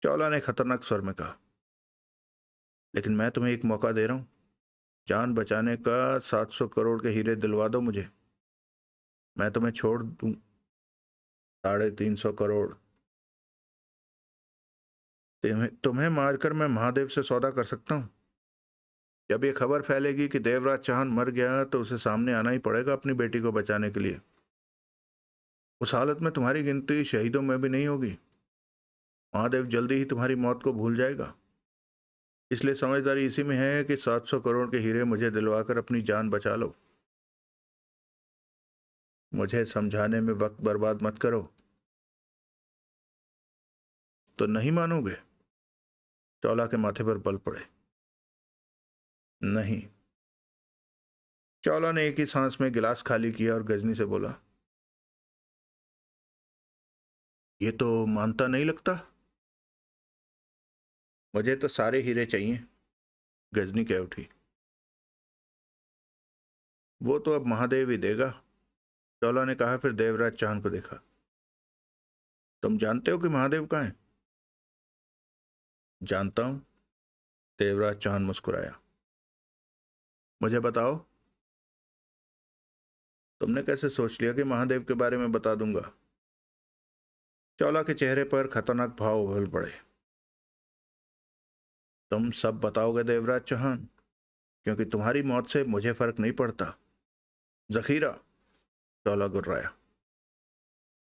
चौला ने खतरनाक स्वर में कहा। लेकिन मैं तुम्हें एक मौका दे रहा हूं। जान बचाने का 700 करोड़ के हीरे दिलवा दो मुझे, मैं तुम्हें छोड़ दूं। 350 करोड़। तुम्हें तुम्हें मारकर मैं महादेव से सौदा कर सकता हूं। जब ये खबर फैलेगी कि देवराज चौहान मर गया तो उसे सामने आना ही पड़ेगा अपनी बेटी को बचाने के लिए। उस हालत में तुम्हारी गिनती शहीदों में भी नहीं होगी। महादेव जल्दी ही तुम्हारी मौत को भूल जाएगा। इसलिए समझदारी इसी में है कि 700 करोड़ के हीरे मुझे दिलवाकर अपनी जान बचा लो। मुझे समझाने में वक्त बर्बाद मत करो। तो नहीं मानोगे? चौला के माथे पर बल पड़े। नहीं। चौला ने एक ही सांस में गिलास खाली किया और गजनी से बोला, ये तो मानता नहीं लगता। मुझे तो सारे हीरे चाहिए, गजनी कह उठी। वो तो अब महादेव ही देगा, चौला ने कहा। फिर देवराज चौहान को देखा। तुम जानते हो कि महादेव कहाँ है? जानता हूं। देवराज चौहान मुस्कुराया। मुझे बताओ, तुमने कैसे सोच लिया कि महादेव के बारे में बता दूंगा? चावला के चेहरे पर खतरनाक भाव उभर पड़े। तुम सब बताओगे देवराज चौहान, क्योंकि तुम्हारी मौत से मुझे फर्क नहीं पड़ता। जखीरा, चावला गुर्राया।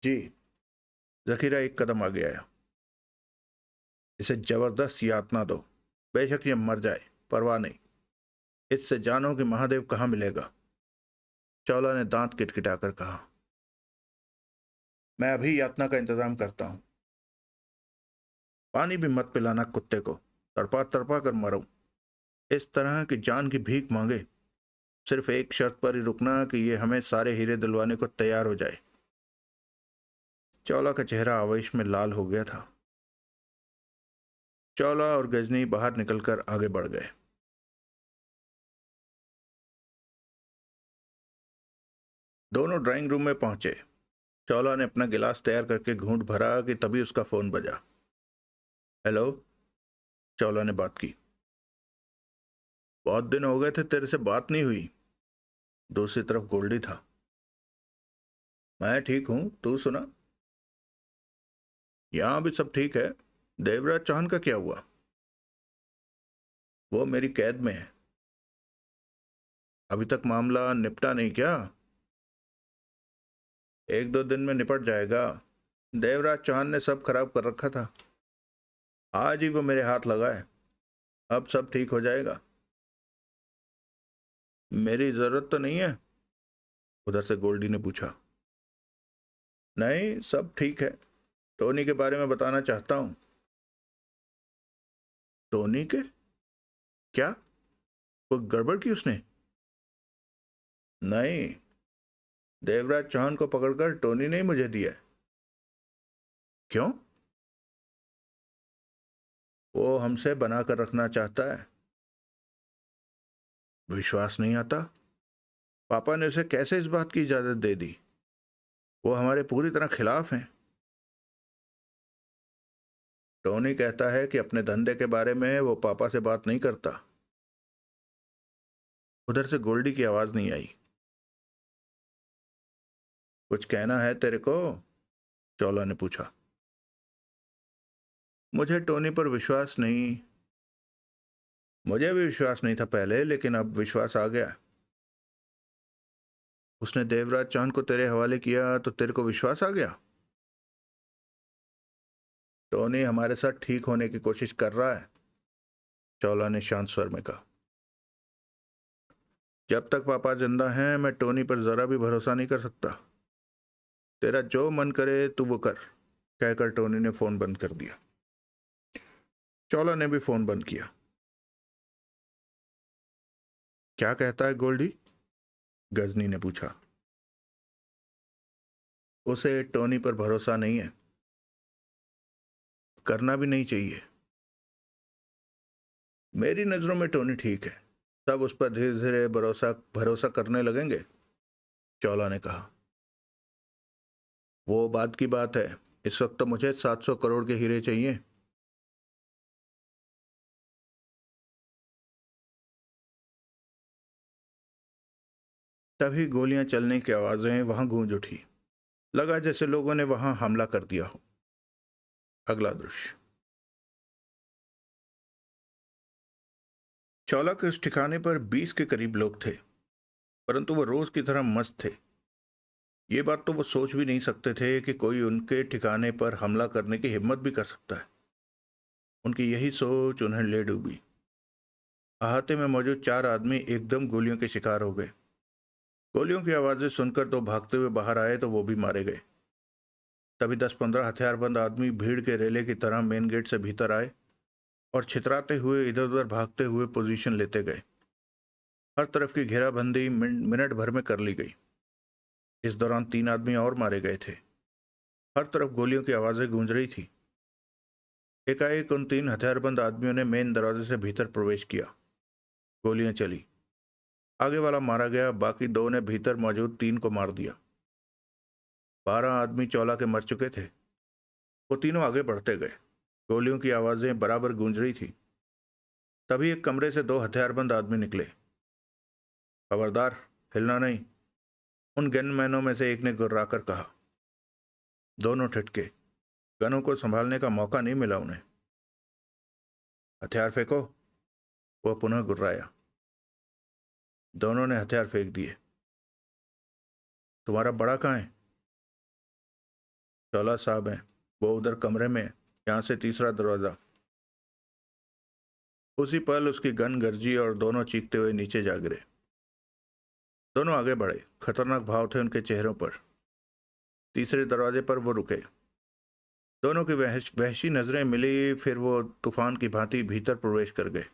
जी। जखीरा एक कदम आगे आया। इसे जबरदस्त यातना दो, बेशक ये मर जाए, परवाह नहीं। इससे जानो कि महादेव कहाँ मिलेगा। चावला ने दांत किटकिटाकर कहा। मैं अभी यातना का इंतजाम करता हूं। पानी भी मत पिलाना कुत्ते को, तड़पा तड़पा कर मरो। इस तरह की जान की भीख मांगे। सिर्फ एक शर्त पर ही रुकना कि ये हमें सारे हीरे दिलवाने को तैयार हो जाए। चावला का चेहरा आवेश में लाल हो गया था। चावला और गजनी बाहर निकलकर आगे बढ़ गए। दोनों ड्राइंग रूम में पहुंचे। चावला ने अपना गिलास तैयार करके घूंट भरा कि तभी उसका फोन बजा। हेलो, चावला ने बात की। बहुत दिन हो गए थे, तेरे से बात नहीं हुई। दूसरी तरफ गोल्डी था। मैं ठीक हूं, तू सुना? यहां भी सब ठीक है। देवराज चौहान का क्या हुआ? वो मेरी कैद में है। अभी तक मामला निपटा नहीं क्या? एक दो दिन में निपट जाएगा। देवराज चौहान ने सब खराब कर रखा था। आज ही वो मेरे हाथ लगा है। अब सब ठीक हो जाएगा। मेरी जरूरत तो नहीं है? उधर से गोल्डी ने पूछा। नहीं, सब ठीक है। टोनी के बारे में बताना चाहता हूं। टोनी के? क्या? वो गड़बड़ की उसने? नहीं, देवराज चौहान को पकड़कर टोनी ने ही मुझे दिया है। क्यों? वो हमसे बनाकर रखना चाहता है। विश्वास नहीं आता। पापा ने उसे कैसे इस बात की इजाजत दे दी? वो हमारे पूरी तरह खिलाफ हैं। टोनी कहता है कि अपने धंधे के बारे में वो पापा से बात नहीं करता। उधर से गोल्डी की आवाज नहीं आई। कुछ कहना है तेरे को? चौला ने पूछा। मुझे टोनी पर विश्वास नहीं। मुझे भी विश्वास नहीं था पहले, लेकिन अब विश्वास आ गया। उसने देवराज चौहान को तेरे हवाले किया तो तेरे को विश्वास आ गया? टोनी हमारे साथ ठीक होने की कोशिश कर रहा है, चौला ने शांत स्वर में कहा। जब तक पापा जिंदा हैं मैं टोनी पर जरा भी भरोसा नहीं कर सकता। तेरा जो मन करे तू वो कर, कहकर टोनी ने फोन बंद कर दिया। चौला ने भी फोन बंद किया। क्या कहता है गोल्डी? गजनी ने पूछा। उसे टोनी पर भरोसा नहीं है। करना भी नहीं चाहिए। मेरी नजरों में टोनी ठीक है। सब उस पर धीरे धीरे भरोसा भरोसा करने लगेंगे, चौला ने कहा। वो बात की बात है। इस वक्त तो मुझे 700 करोड़ के हीरे चाहिए। तभी गोलियां चलने की आवाजें वहां गूंज उठी। लगा जैसे लोगों ने वहां हमला कर दिया हो। अगला दृश्य। चौला के उस ठिकाने पर 20 के करीब लोग थे, परंतु वो रोज की तरह मस्त थे। ये बात तो वो सोच भी नहीं सकते थे कि कोई उनके ठिकाने पर हमला करने की हिम्मत भी कर सकता है। उनकी यही सोच उन्हें ले डूबी। अहाते में मौजूद 4 आदमी एकदम गोलियों के शिकार हो गए। गोलियों की आवाजें सुनकर तो भागते हुए बाहर आए तो वो भी मारे गए। तभी 10-15 हथियारबंद आदमी भीड़ के रेले की तरह मेन गेट से भीतर आए और छितराते हुए इधर उधर भागते हुए पोजीशन लेते गए। हर तरफ की घेराबंदी मिनट भर में कर ली गई। इस दौरान 3 आदमी और मारे गए थे। हर तरफ गोलियों की आवाजें गूंज रही थी। एकाएक उन 3 हथियारबंद आदमियों ने मेन दरवाजे से भीतर प्रवेश किया। गोलियां चली। आगे वाला मारा गया, बाकी 2 ने भीतर मौजूद 3 को मार दिया। 12 आदमी चौला के मर चुके थे। वो तीनों आगे बढ़ते गए। गोलियों की आवाजें बराबर गूंज रही थी। तभी एक कमरे से दो हथियारबंद आदमी निकले। खबरदार, हिलना नहीं, उन गनमैनों में से एक ने गुर्राकर कहा। दोनों ठिठके। गनों को संभालने का मौका नहीं मिला उन्हें। हथियार फेंको, वह पुनः गुर्राया। दोनों ने हथियार फेंक दिए। तुम्हारा बड़ा कहाँ है? चौला साहब हैं, वो उधर कमरे में है, यहां से तीसरा दरवाजा। उसी पल उसकी गन गरजी और दोनों चीखते हुए नीचे जा गिरे। दोनों आगे बढ़े, खतरनाक भाव थे उनके चेहरों पर। तीसरे दरवाजे पर वो रुके। दोनों की वहशी नजरें मिली, फिर वो तूफान की भांति भीतर प्रवेश कर गए।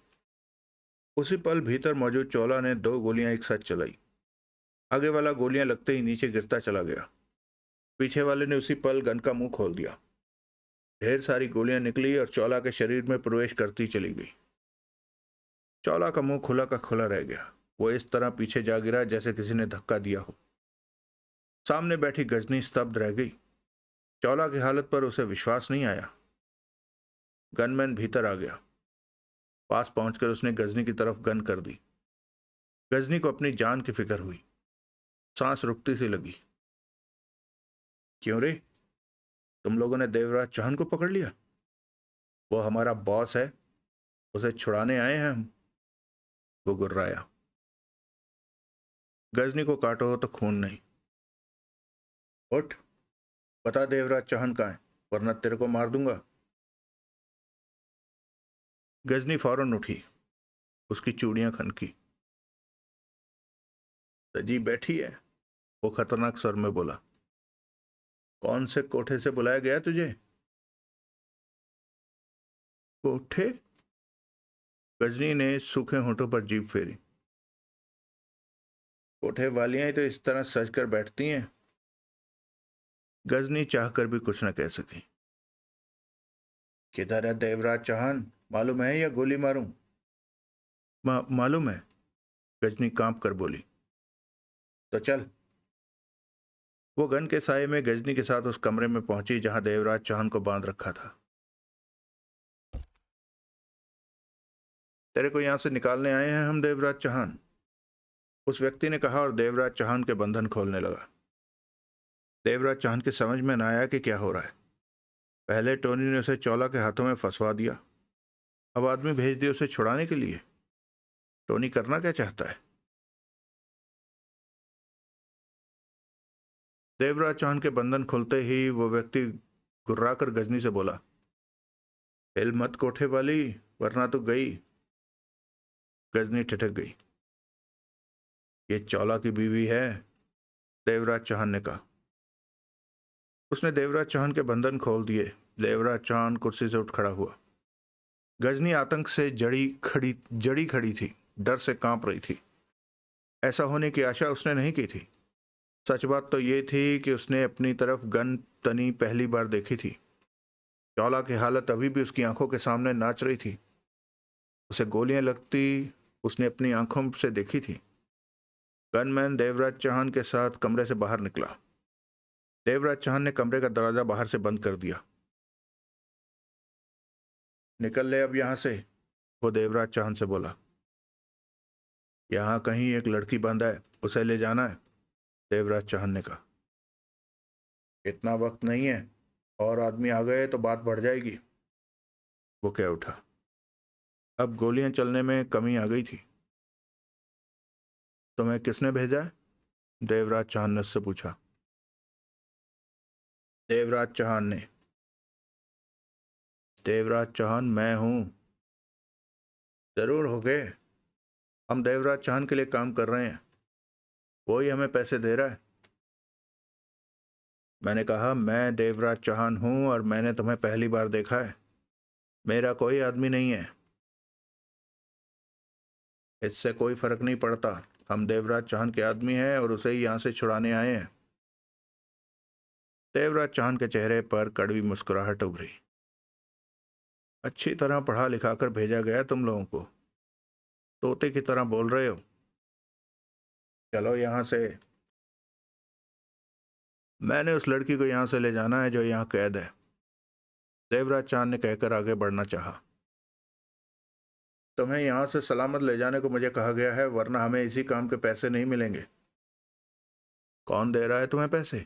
उसी पल भीतर मौजूद चोला ने दो गोलियां एक साथ चलाई। आगे वाला गोलियां लगते ही नीचे गिरता चला गया। पीछे वाले ने उसी पल गन का मुंह खोल दिया। ढेर सारी गोलियां निकली और चौला के शरीर में प्रवेश करती चली गई। चौला का मुंह खुला का खुला रह गया। वो इस तरह पीछे जा गिरा जैसे किसी ने धक्का दिया हो। सामने बैठी गजनी स्तब्ध रह गई। चौला की हालत पर उसे विश्वास नहीं आया। गनमैन भीतर आ गया। पास पहुंचकर उसने गजनी की तरफ गन कर दी। गजनी को अपनी जान की फिक्र हुई। सांस रुकती सी लगी। क्यों रे, तुम लोगों ने देवराज चौहान को पकड़ लिया? वो हमारा बॉस है, उसे छुड़ाने आए हैं हम, वो गुर्राया। गजनी को काटो तो खून नहीं। उठ, बता देवराज चौहान कहाँ है, वरना तेरे को मार दूंगा। गजनी फौरन उठी। उसकी चूड़ियां खनकी। सजी बैठी है, वो खतरनाक स्वर में बोला। कौन से कोठे से बुलाया गया तुझे? कोठे? गजनी ने सूखे होठों पर जीभ फेरी। कोठे वालियां ही तो इस तरह सज कर बैठती हैं। गजनी चाहकर भी कुछ न कह सकी। किधर है देवराज चौहान, मालूम है या गोली मारूं? मालूम है, गजनी कांप कर बोली। तो चल। वो गन के साये में गजनी के साथ उस कमरे में पहुंची जहां देवराज चौहान को बांध रखा था। तेरे को यहां से निकालने आए हैं हम, देवराज चौहान, उस व्यक्ति ने कहा और देवराज चौहान के बंधन खोलने लगा। देवराज चौहान की समझ में न आया कि क्या हो रहा है। पहले टोनी ने उसे चौला के हाथों में फंसवा दिया, अब आदमी भेज दिए उसे छुड़ाने के लिए। टोनी करना क्या चाहता है? देवराज चौहान के बंधन खुलते ही वो व्यक्ति गुर्राकर गजनी से बोला, हिल मत कोठे वाली, वरना तो गई। गजनी ठिठक गई। ये चौला की बीवी है, देवराज चौहान ने कहा। उसने देवराज चौहान के बंधन खोल दिए। देवराज चौहान कुर्सी से उठ खड़ा हुआ। गजनी आतंक से जड़ी खड़ी थी, डर से कांप रही थी। ऐसा होने की आशा उसने नहीं की थी। सच बात तो ये थी कि उसने अपनी तरफ गन तनी पहली बार देखी थी। चौला की हालत अभी भी उसकी आंखों के सामने नाच रही थी। उसे गोलियां लगती उसने अपनी आंखों से देखी थी। गनमैन देवराज चौहान के साथ कमरे से बाहर निकला। देवराज चौहान ने कमरे का दरवाजा बाहर से बंद कर दिया। निकल ले अब यहां से, वो देवराज चौहान से बोला। यहां कहीं एक लड़की बंद है, उसे ले जाना है, देवराज चौहान ने कहा। इतना वक्त नहीं है, और आदमी आ गए तो बात बढ़ जाएगी, वो कह उठा। अब गोलियां चलने में कमी आ गई थी। तुम्हें किसने भेजा है? देवराज चौहान ने उससे पूछा। देवराज चौहान ने। देवराज चौहान मैं हूं। जरूर हो गए, हम देवराज चौहान के लिए काम कर रहे हैं, वो ही हमें पैसे दे रहा है। मैंने कहा मैं देवराज चौहान हूं और मैंने तुम्हें पहली बार देखा है, मेरा कोई आदमी नहीं है। इससे कोई फर्क नहीं पड़ता, हम देवराज चौहान के आदमी हैं और उसे ही यहां से छुड़ाने आए हैं। देवराज चौहान के चेहरे पर कड़वी मुस्कुराहट उभरी। अच्छी तरह पढ़ा लिखा कर भेजा गया तुम लोगों को, तोते की तरह बोल रहे हो। चलो यहां से। मैंने उस लड़की को यहां से ले जाना है जो यहां कैद है, देवराज चौहान ने कहकर आगे बढ़ना चाहा। तुम्हें यहाँ से सलामत ले जाने को मुझे कहा गया है, वरना हमें इसी काम के पैसे नहीं मिलेंगे। कौन दे रहा है तुम्हें पैसे?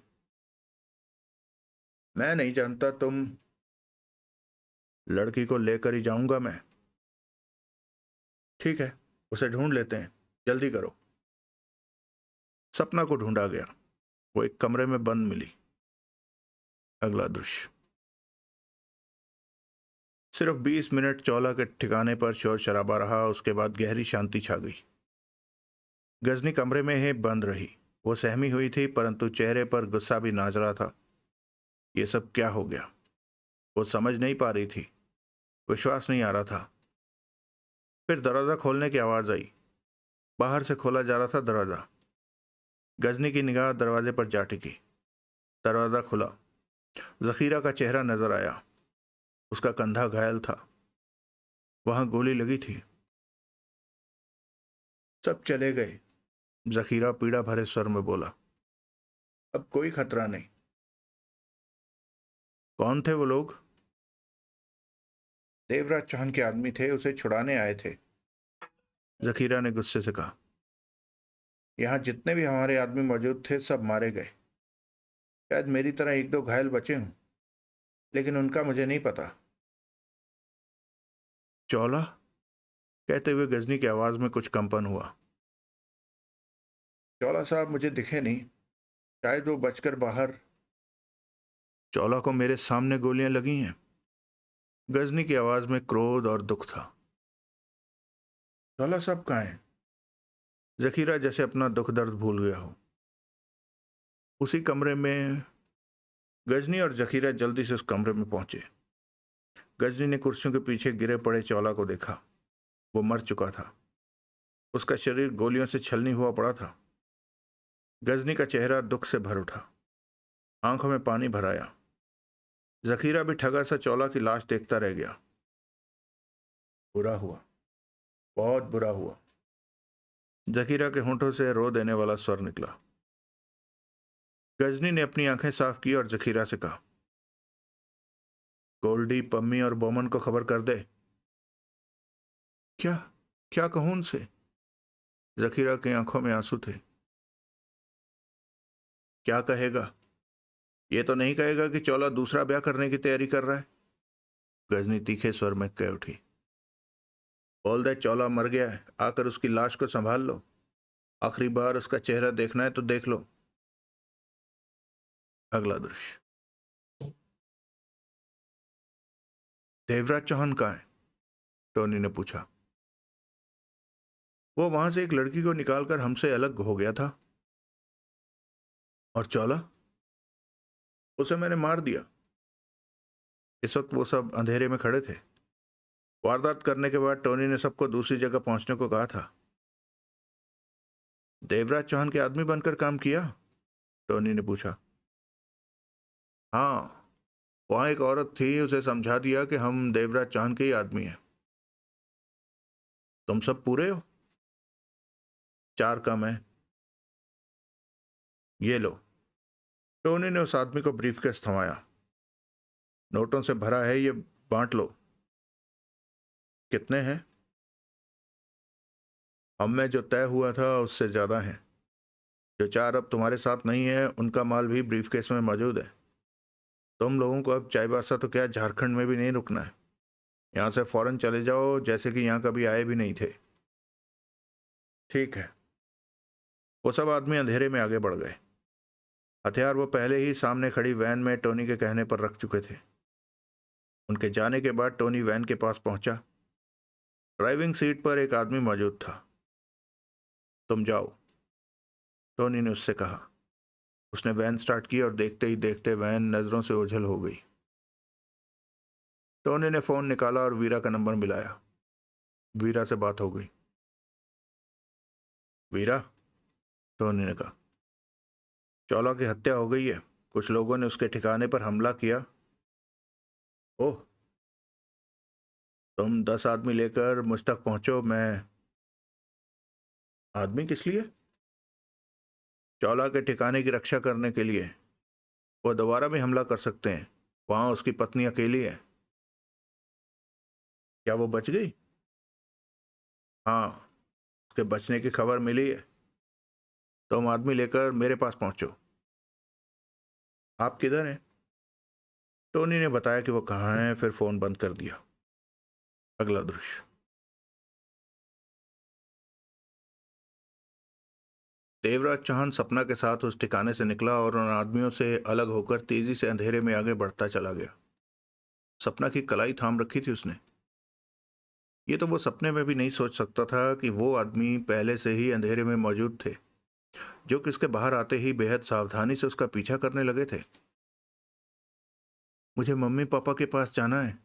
मैं नहीं जानता। तुम लड़की को लेकर ही जाऊंगा मैं। ठीक है, उसे ढूंढ लेते हैं, जल्दी करो। सपना को ढूंढा गया। वो एक कमरे में बंद मिली। अगला दृश्य। सिर्फ 20 मिनट चौला के ठिकाने पर शोर शराबा रहा, उसके बाद गहरी शांति छा गई। गजनी कमरे में ही बंद रही। वो सहमी हुई थी, परंतु चेहरे पर गुस्सा भी नाच रहा था। ये सब क्या हो गया? वो समझ नहीं पा रही थी, विश्वास नहीं आ रहा था। फिर दरवाजा खोलने की आवाज आई। बाहर से खोला जा रहा था दरवाजा। गजनी की निगाह दरवाजे पर जा टिकी। दरवाजा खुला। जखीरा का चेहरा नजर आया। उसका कंधा घायल था, वहां गोली लगी थी। सब चले गए, जखीरा पीड़ा भरे स्वर में बोला। अब कोई खतरा नहीं। कौन थे वो लोग? देवराज चौहान के आदमी थे, उसे छुड़ाने आए थे, जखीरा ने गुस्से से कहा। यहां जितने भी हमारे आदमी मौजूद थे सब मारे गए। शायद मेरी तरह एक दो घायल बचे हों, लेकिन उनका मुझे नहीं पता। चौला? कहते हुए गजनी की आवाज में कुछ कंपन हुआ। चौला साहब मुझे दिखे नहीं, शायद वो बचकर बाहर। चौला को मेरे सामने गोलियां लगी हैं। गजनी की आवाज में क्रोध और दुख था। चौला साहब कहाँ हैं? जखीरा जैसे अपना दुख दर्द भूल गया हो। उसी कमरे में। गजनी और जखीरा जल्दी से उस कमरे में पहुंचे। गजनी ने कुर्सियों के पीछे गिरे पड़े चौला को देखा। वो मर चुका था। उसका शरीर गोलियों से छलनी हुआ पड़ा था। गजनी का चेहरा दुख से भर उठा, आंखों में पानी भर आया। जखीरा भी ठगा सा चौला की लाश देखता रह गया। बुरा हुआ, बहुत बुरा हुआ। जखीरा के होंठों से रो देने वाला स्वर निकला। गजनी ने अपनी आंखें साफ की और जखीरा से कहा, गोल्डी, पम्मी और बोमन को खबर कर दे। क्या? क्या कहूं उनसे? जखीरा की आंखों में आंसू थे। क्या कहेगा? ये तो नहीं कहेगा कि चौला दूसरा ब्याह करने की तैयारी कर रहा है। गजनी तीखे स्वर में कह उठी। बोल दे चौला मर गया है, आकर उसकी लाश को संभाल लो। आखिरी बार उसका चेहरा देखना है तो देख लो। अगला दृश्य। देवराज चौहान कहाँ है? टोनी ने पूछा। वो वहां से एक लड़की को निकालकर हमसे अलग हो गया था। और चौला? उसे मैंने मार दिया। इस वक्त वो सब अंधेरे में खड़े थे। वारदात करने के बाद टोनी ने सबको दूसरी जगह पहुंचने को कहा था। देवराज चौहान के आदमी बनकर काम किया? टोनी ने पूछा। हाँ, वहां एक औरत थी, उसे समझा दिया कि हम देवराज चौहान के ही आदमी हैं। तुम सब पूरे हो? 4 कम है। ये लो। टोनी ने उस आदमी को ब्रीफकेस थमाया। नोटों से भरा है, ये बांट लो। कितने हैं? हम में जो तय हुआ था उससे ज्यादा हैं। जो 4 अब तुम्हारे साथ नहीं है, उनका माल भी ब्रीफकेस में मौजूद है। तुम लोगों को अब चाईबासा तो क्या, झारखंड में भी नहीं रुकना है। यहाँ से फौरन चले जाओ, जैसे कि यहाँ कभी आए भी नहीं थे। ठीक है। वो सब आदमी अंधेरे में आगे बढ़ गए। हथियार वो पहले ही सामने खड़ी वैन में टोनी के कहने पर रख चुके थे। उनके जाने के बाद टोनी वैन के पास पहुंचा। ड्राइविंग सीट पर एक आदमी मौजूद था। तुम जाओ, टोनी ने उससे कहा। उसने वैन स्टार्ट की और देखते ही देखते वैन नजरों से ओझल हो गई। टोनी ने फोन निकाला और वीरा का नंबर मिलाया। वीरा से बात हो गई। वीरा, टोनी ने कहा, चौला की हत्या हो गई है। कुछ लोगों ने उसके ठिकाने पर हमला किया। ओह, तुम 10 आदमी लेकर मुझ तक पहुंचो। मैं। आदमी किस लिए? चौला के ठिकाने की रक्षा करने के लिए। वो दोबारा भी हमला कर सकते हैं। वहां उसकी पत्नी अकेली है। क्या वो बच गई? हाँ, उसके बचने की खबर मिली है। तुम आदमी लेकर मेरे पास पहुंचो। आप किधर हैं? टोनी ने बताया कि वो कहाँ है, फिर फोन बंद कर दिया। अगला दृश्य। देवराज चौहान सपना के साथ उस ठिकाने से निकला और उन आदमियों से अलग होकर तेजी से अंधेरे में आगे बढ़ता चला गया। सपना की कलाई थाम रखी थी उसने। ये तो वो सपने में भी नहीं सोच सकता था कि वो आदमी पहले से ही अंधेरे में मौजूद थे, जो कि उसके बाहर आते ही बेहद सावधानी से उसका पीछा करने लगे थे। मुझे मम्मी पापा के पास जाना है।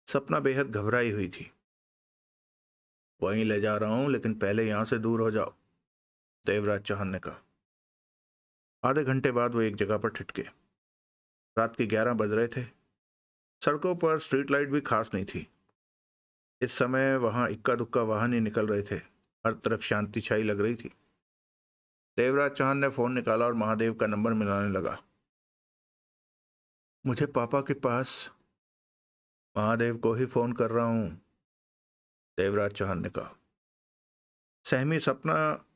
सपना बेहद घबराई हुई थी। वहीं ले जा रहा हूं, लेकिन पहले यहां से दूर हो जाओ, देवराज चौहान ने कहा। आधे घंटे बाद वो एक जगह पर ठिठके। रात के 11 बज रहे थे। सड़कों पर स्ट्रीट लाइट भी खास नहीं थी। इस समय वहां इक्का दुक्का वाहन ही निकल रहे थे। हर तरफ शांति छाई लग रही थी। देवराज चौहान ने फोन निकाला और महादेव का नंबर मिलाने लगा। मुझे पापा के पास। महादेव को ही फोन कर रहा हूं, देवराज चौहान ने कहा। सहमी सपना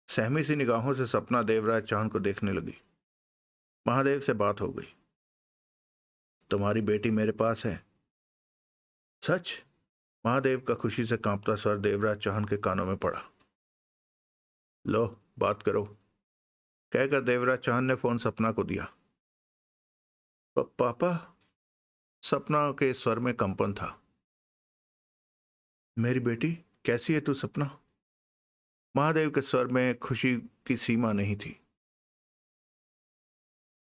सहमी सी निगाहों से सपना देवराज चौहान को देखने लगी। महादेव से बात हो गई। तुम्हारी बेटी मेरे पास है। सच? महादेव का खुशी से कांपता स्वर देवराज चौहान के कानों में पड़ा। लो, बात करो, कहकर देवराज चौहान ने फोन सपना को दिया। पापा? सपना के स्वर में कंपन था। मेरी बेटी कैसी है तू सपना? महादेव के स्वर में खुशी की सीमा नहीं थी।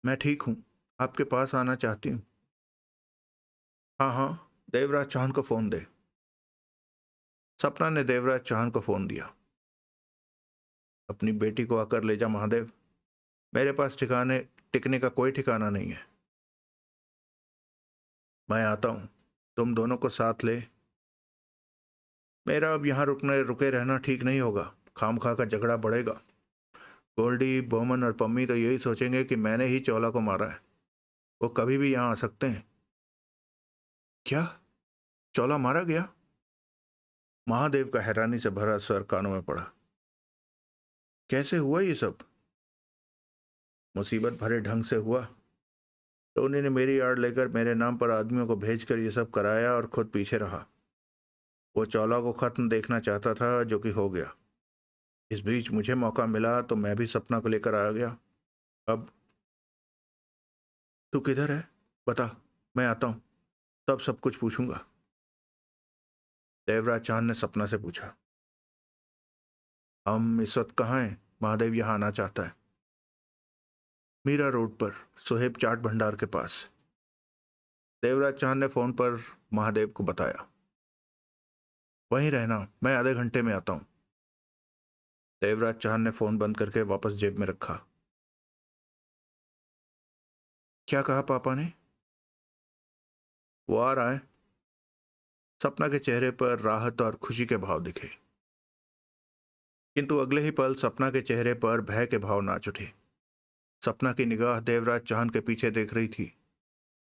मैं ठीक हूं, आपके पास आना चाहती हूँ। हाँ हाँ, देवराज चौहान को फोन दे। सपना ने देवराज चौहान को फोन दिया। अपनी बेटी को आकर ले जा महादेव। मेरे पास ठिकाने टिकने का कोई ठिकाना नहीं है। मैं आता हूं, तुम दोनों को साथ ले। मेरा अब यहां रुके रहना ठीक नहीं होगा। खामखा का झगड़ा बढ़ेगा। गोल्डी, बोमन और पम्मी तो यही सोचेंगे कि मैंने ही चौला को मारा है। वो कभी भी यहां आ सकते हैं। क्या? चौला मारा गया? महादेव का हैरानी से भरा स्वर कानों में पड़ा। कैसे हुआ ये सब? मुसीबत भरे ढंग से हुआ। टोनी ने मेरी आड़ लेकर मेरे नाम पर आदमियों को भेजकर ये सब कराया और खुद पीछे रहा। वो चौला को खत्म देखना चाहता था, जो कि हो गया। इस बीच मुझे मौका मिला तो मैं भी सपना को लेकर आ गया। अब तू किधर है? बता, मैं आता हूं, तब सब कुछ पूछूंगा। देवराज चांद ने सपना से पूछा। हम इस वक्त कहाँ हैं? महादेव यहाँ आना चाहता है। मीरा रोड पर, सुहेब चाट भंडार के पास। देवराज चांद ने फोन पर महादेव को बताया। वहीं रहना, मैं आधे घंटे में आता हूं। देवराज चांद ने फोन बंद करके वापस जेब में रखा। क्या कहा पापा ने? वो आ रहा है। सपना के चेहरे पर राहत और खुशी के भाव दिखे, किंतु अगले ही पल सपना के चेहरे पर भय के भाव नाच उठे। सपना की निगाह देवराज चांद के पीछे देख रही थी।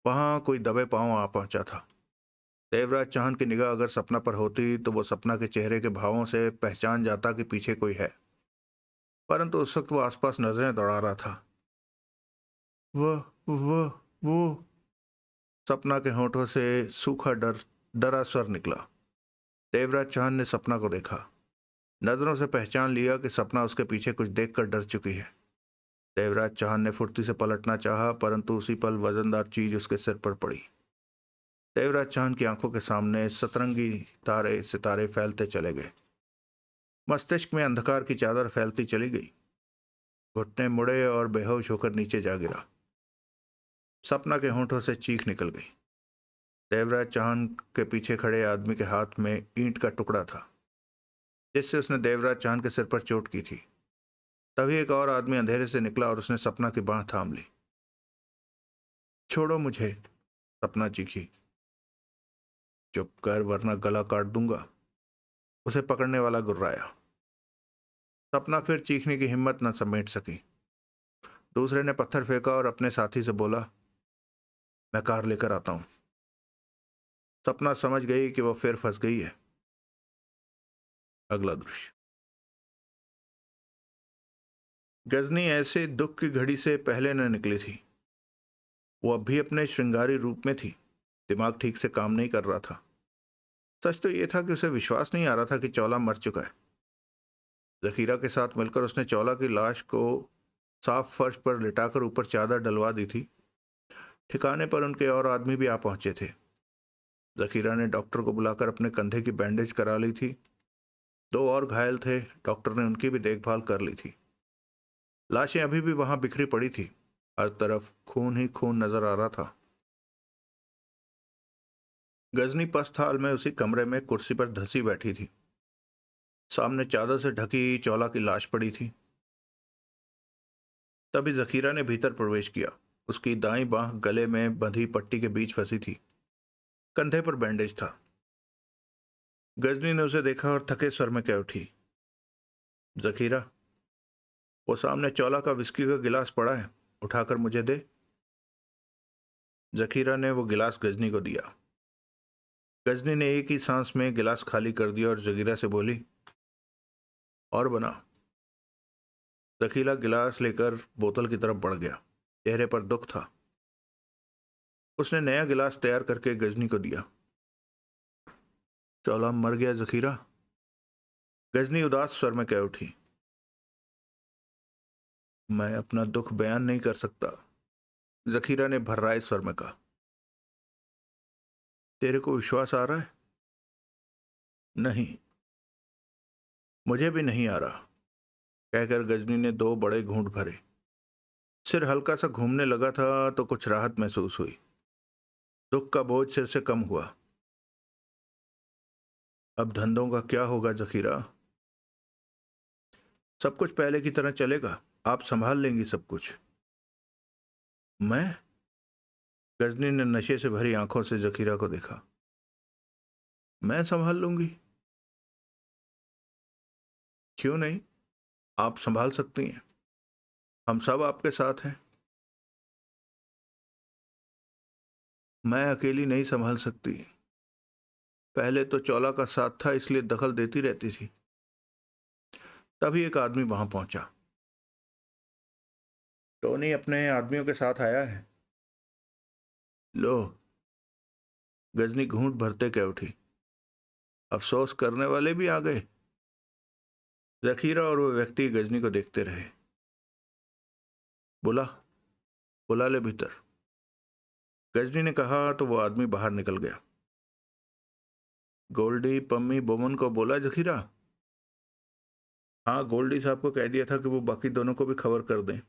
वहां कोई दबे पांव आ पहुंचा था। देवराज चांद की निगाह अगर सपना पर होती तो वो सपना के चेहरे के भावों से पहचान जाता कि पीछे कोई है, परंतु उस वक्त वो आसपास नजरें दौड़ा रहा था। वो सपना के होठों से सूखा डरा स्वर निकला। देवराज चांद ने सपना को देखा। नजरों से पहचान लिया कि सपना उसके पीछे कुछ देखकर डर चुकी है। देवराज चांद ने फुर्ती से पलटना चाहा, परंतु उसी पल वजनदार चीज उसके सिर पर पड़ी। देवराज चांद की आंखों के सामने सतरंगी तारे सितारे फैलते चले गए। मस्तिष्क में अंधकार की चादर फैलती चली गई। घुटने मुड़े और बेहोश होकर नीचे जा गिरा। सपना के होंठों से चीख निकल गई। देवराज चांद के पीछे खड़े आदमी के हाथ में ईंट का टुकड़ा था, जिससे उसने देवराज चांद के सिर पर चोट की थी। तभी एक और आदमी अंधेरे से निकला और उसने सपना की बांह थाम ली। छोड़ो मुझे, सपना चीखी। चुप कर, वरना गला काट दूंगा, उसे पकड़ने वाला गुर्राया। सपना फिर चीखने की हिम्मत न समेट सकी। दूसरे ने पत्थर फेंका और अपने साथी से बोला, मैं कार लेकर आता हूं। सपना समझ गई कि वह फिर फंस गई है। अगला दृश्य। गजनी ऐसे दुख की घड़ी से पहले न निकली थी। वो अब भी अपने श्रृंगारी रूप में थी। दिमाग ठीक से काम नहीं कर रहा था। सच तो यह था कि उसे विश्वास नहीं आ रहा था कि चौला मर चुका है। जखीरा के साथ मिलकर उसने चौला की लाश को साफ फर्श पर लिटाकर ऊपर चादर डलवा दी थी। ठिकाने पर उनके और आदमी भी आ पहुंचे थे। जखीरा ने डॉक्टर को बुलाकर अपने कंधे की बैंडेज करा ली थी। दो और घायल थे, डॉक्टर ने उनकी भी देखभाल कर ली थी। लाशें अभी भी वहां बिखरी पड़ी थी। हर तरफ खून ही खून नजर आ रहा था। गजनी पस्थाल में उसी कमरे में कुर्सी पर धंसी बैठी थी। सामने चादर से ढकी चौला की लाश पड़ी थी। तभी जखीरा ने भीतर प्रवेश किया। उसकी दाईं बांह गले में बंधी पट्टी के बीच फंसी थी। कंधे पर बैंडेज था। गजनी ने उसे देखा और थके स्वर में कह उठी, जखीरा, वो सामने चौला का विस्की का गिलास पड़ा है, उठाकर मुझे दे। जखीरा ने वो गिलास गजनी को दिया। गजनी ने एक ही सांस में गिलास खाली कर दिया और जखीरा से बोली, और बना। जखीरा गिलास लेकर बोतल की तरफ बढ़ गया। चेहरे पर दुख था। उसने नया गिलास तैयार करके गजनी को दिया। चौला मर गया जखीरा? गजनी उदास स्वर में कह उठी, मैं अपना दुख बयान नहीं कर सकता। जखीरा ने भर्राए स्वर में कहा, तेरे को विश्वास आ रहा है? नहीं, मुझे भी नहीं आ रहा, कहकर गजनी ने दो बड़े घूंट भरे। सिर हल्का सा घूमने लगा था तो कुछ राहत महसूस हुई। दुख का बोझ सिर से कम हुआ। अब धंधों का क्या होगा जखीरा? सब कुछ पहले की तरह चलेगा। आप संभाल लेंगी सब कुछ। मैं? गजनी ने नशे से भरी आंखों से जखीरा को देखा। मैं संभाल लूंगी? क्यों नहीं, आप संभाल सकती हैं। हम सब आपके साथ हैं। मैं अकेली नहीं संभाल सकती। पहले तो चौला का साथ था, इसलिए दखल देती रहती थी। तभी एक आदमी वहां पहुंचा। टोनी अपने आदमियों के साथ आया है। लो, गजनी घूंट भरते कह उठी, अफसोस करने वाले भी आ गए। जखीरा और वो व्यक्ति गजनी को देखते रहे। बुला, बुला ले भीतर, गजनी ने कहा तो वो आदमी बाहर निकल गया। गोल्डी, पम्मी, बोमन को बोला जखीरा? हाँ, गोल्डी साहब को कह दिया था कि वो बाकी दोनों को भी खबर कर दें।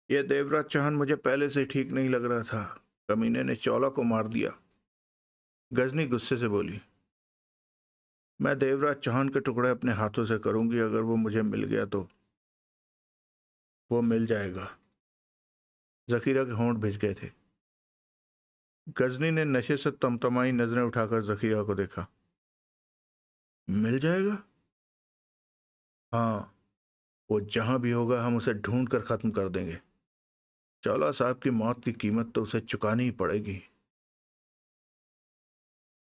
यह देवराज चौहान मुझे पहले से ठीक नहीं लग रहा था। कमीने ने चौला को मार दिया। गजनी गुस्से से बोली, मैं देवराज चौहान के टुकड़े अपने हाथों से करूंगी। अगर वो मुझे मिल गया तो वो मिल जाएगा। जखीरा के होंठ भिज गए थे। गजनी ने नशे से तमतमाई नजरें उठाकर जखीरा को देखा। मिल जाएगा? हाँ, वो जहां भी होगा हम उसे ढूंढ कर खत्म कर देंगे। चौला साहब की मौत की कीमत तो उसे चुकानी ही पड़ेगी।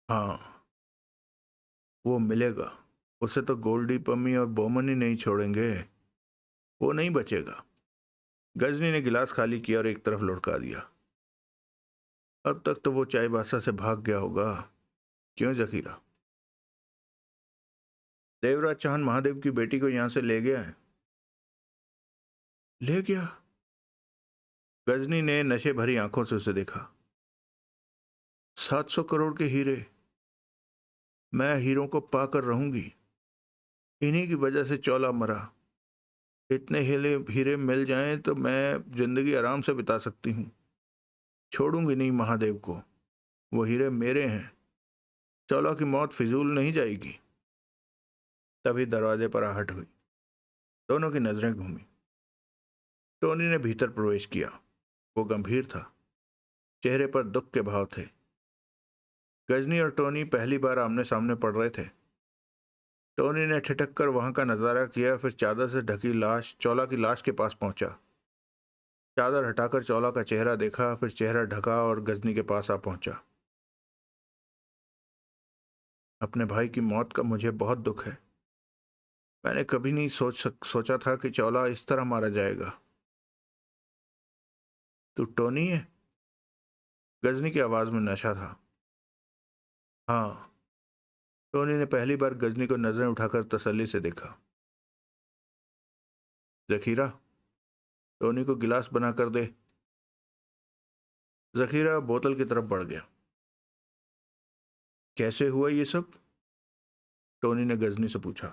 हाँ, वो मिलेगा। उसे तो गोल्डी, पम्मी और बोमन ही नहीं छोड़ेंगे। वो नहीं बचेगा। गजनी ने गिलास खाली किया और एक तरफ लुढ़का दिया। अब तक तो वो चाईबासा से भाग गया होगा। क्यों जखीरा? देवराज चौहान महादेव की बेटी को यहां से ले गया है। ले गया? गजनी ने नशे भरी आंखों से उसे देखा। 700 करोड़ के हीरे। मैं हीरों को पाकर रहूंगी। इन्हीं की वजह से चौला मरा। इतने हीरे हीरे मिल जाएं तो मैं जिंदगी आराम से बिता सकती हूँ। छोड़ूंगी नहीं महादेव को। वो हीरे मेरे हैं। चौला की मौत फिजूल नहीं जाएगी। तभी दरवाजे पर आहट हुई। दोनों की नजरें घूमी। टोनी ने भीतर प्रवेश किया। वो गंभीर था। चेहरे पर दुख के भाव थे। गजनी और टोनी पहली बार आमने सामने पड़ रहे थे। टोनी ने ठिठक कर वहां का नजारा किया, फिर चादर से ढकी लाश चौला की लाश के पास पहुंचा। चादर हटाकर चौला का चेहरा देखा, फिर चेहरा ढका और गजनी के पास आ पहुंचा। अपने भाई की मौत का मुझे बहुत दुख है। मैंने कभी नहीं सोचा था कि चौला इस तरह मारा जाएगा। तू टोनी है? गजनी की आवाज में नशा था। हाँ। टोनी ने पहली बार गजनी को नजरें उठाकर तसल्ली से देखा। जखीरा, टोनी को गिलास बना कर दे। जखीरा बोतल की तरफ बढ़ गया। कैसे हुआ ये सब? टोनी ने गजनी से पूछा।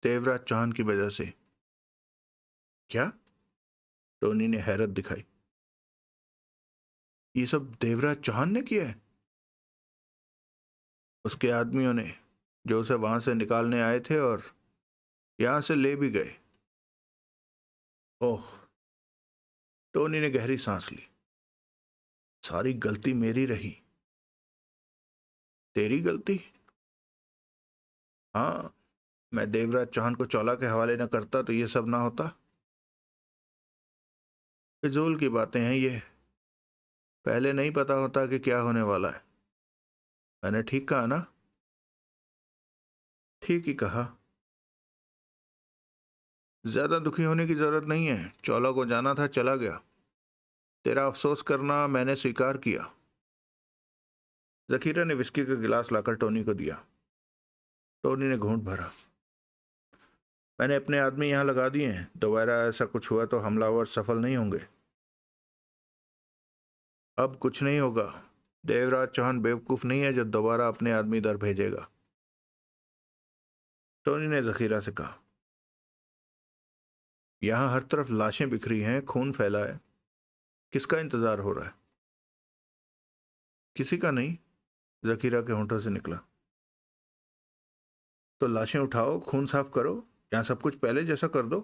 देवराज चौहान की वजह से। क्या? टोनी ने हैरत दिखाई। ये सब देवराज चौहान ने किया है? उसके आदमियों ने, जो उसे वहां से निकालने आए थे और यहां से ले भी गए। ओह। टोनी ने गहरी सांस ली। सारी गलती मेरी रही। तेरी गलती? हाँ। मैं देवराज चौहान को चौला के हवाले न करता तो ये सब ना होता। फिजूल की बातें हैं ये। पहले नहीं पता होता कि क्या होने वाला है। मैंने ठीक कहा ना? ठीक ही कहा। ज्यादा दुखी होने की जरूरत नहीं है। चौला को जाना था, चला गया। तेरा अफसोस करना मैंने स्वीकार किया। जखीरा ने विस्की का गिलास लाकर टोनी को दिया। टोनी ने घूंट भरा। मैंने अपने आदमी यहां लगा दिए हैं। दोबारा ऐसा कुछ हुआ तो हमलावर सफल नहीं होंगे। अब कुछ नहीं होगा। देवराज चौहान बेवकूफ नहीं है जो दोबारा अपने आदमी इधर भेजेगा। टोनी ने जखीरा से कहा। यहां हर तरफ लाशें बिखरी हैं, खून फैला है। किसका इंतजार हो रहा है? किसी का नहीं, जखीरा के होंठों से निकला। तो लाशें उठाओ, खून साफ करो, यहां सब कुछ पहले जैसा कर दो।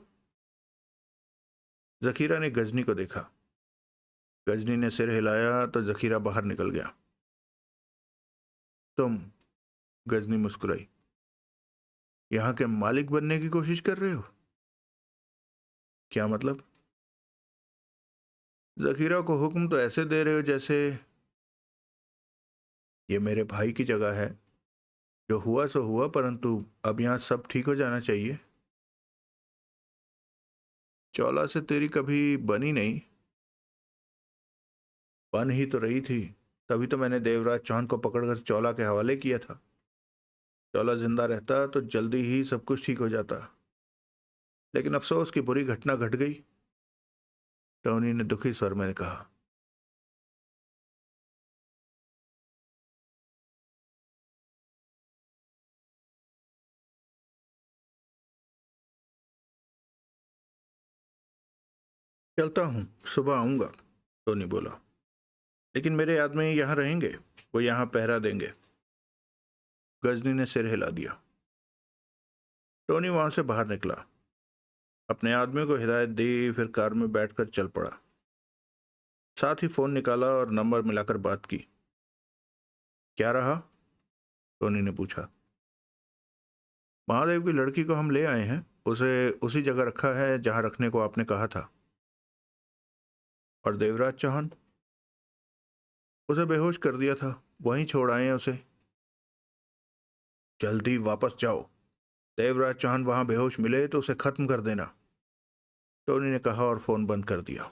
जखीरा ने गजनी को देखा। गजनी ने सिर हिलाया तो जखीरा बाहर निकल गया। तुम? गजनी मुस्कुराई। यहां के मालिक बनने की कोशिश कर रहे हो? क्या मतलब? जखीरा को हुक्म तो ऐसे दे रहे हो जैसे ये मेरे भाई की जगह है। जो हुआ सो हुआ, परंतु अब यहां सब ठीक हो जाना चाहिए। चौला से तेरी कभी बनी नहीं। बन ही तो रही थी। तभी तो मैंने देवराज चौहान को पकड़कर चौला के हवाले किया था। चौला जिंदा रहता तो जल्दी ही सब कुछ ठीक हो जाता। लेकिन अफसोस की बुरी घटना घट गई। टोनी ने दुखी स्वर में कहा। चलता हूं, सुबह आऊंगा। टोनी बोला। लेकिन मेरे आदमी यहां रहेंगे। वो यहां पहरा देंगे। गजनी ने सिर हिला दिया। टोनी वहां से बाहर निकला, अपने आदमी को हिदायत दी, फिर कार में बैठकर चल पड़ा। साथ ही फोन निकाला और नंबर मिलाकर बात की। क्या रहा? टोनी ने पूछा। महादेव की लड़की को हम ले आए हैं। उसे उसी जगह रखा है जहां रखने को आपने कहा था। और देवराज चौहान? उसे बेहोश कर दिया था, वहीं छोड़ आए हैं उसे। जल्दी वापस जाओ। देवराज चौहान वहां बेहोश मिले तो उसे खत्म कर देना, टोनी ने कहा और फोन बंद कर दिया।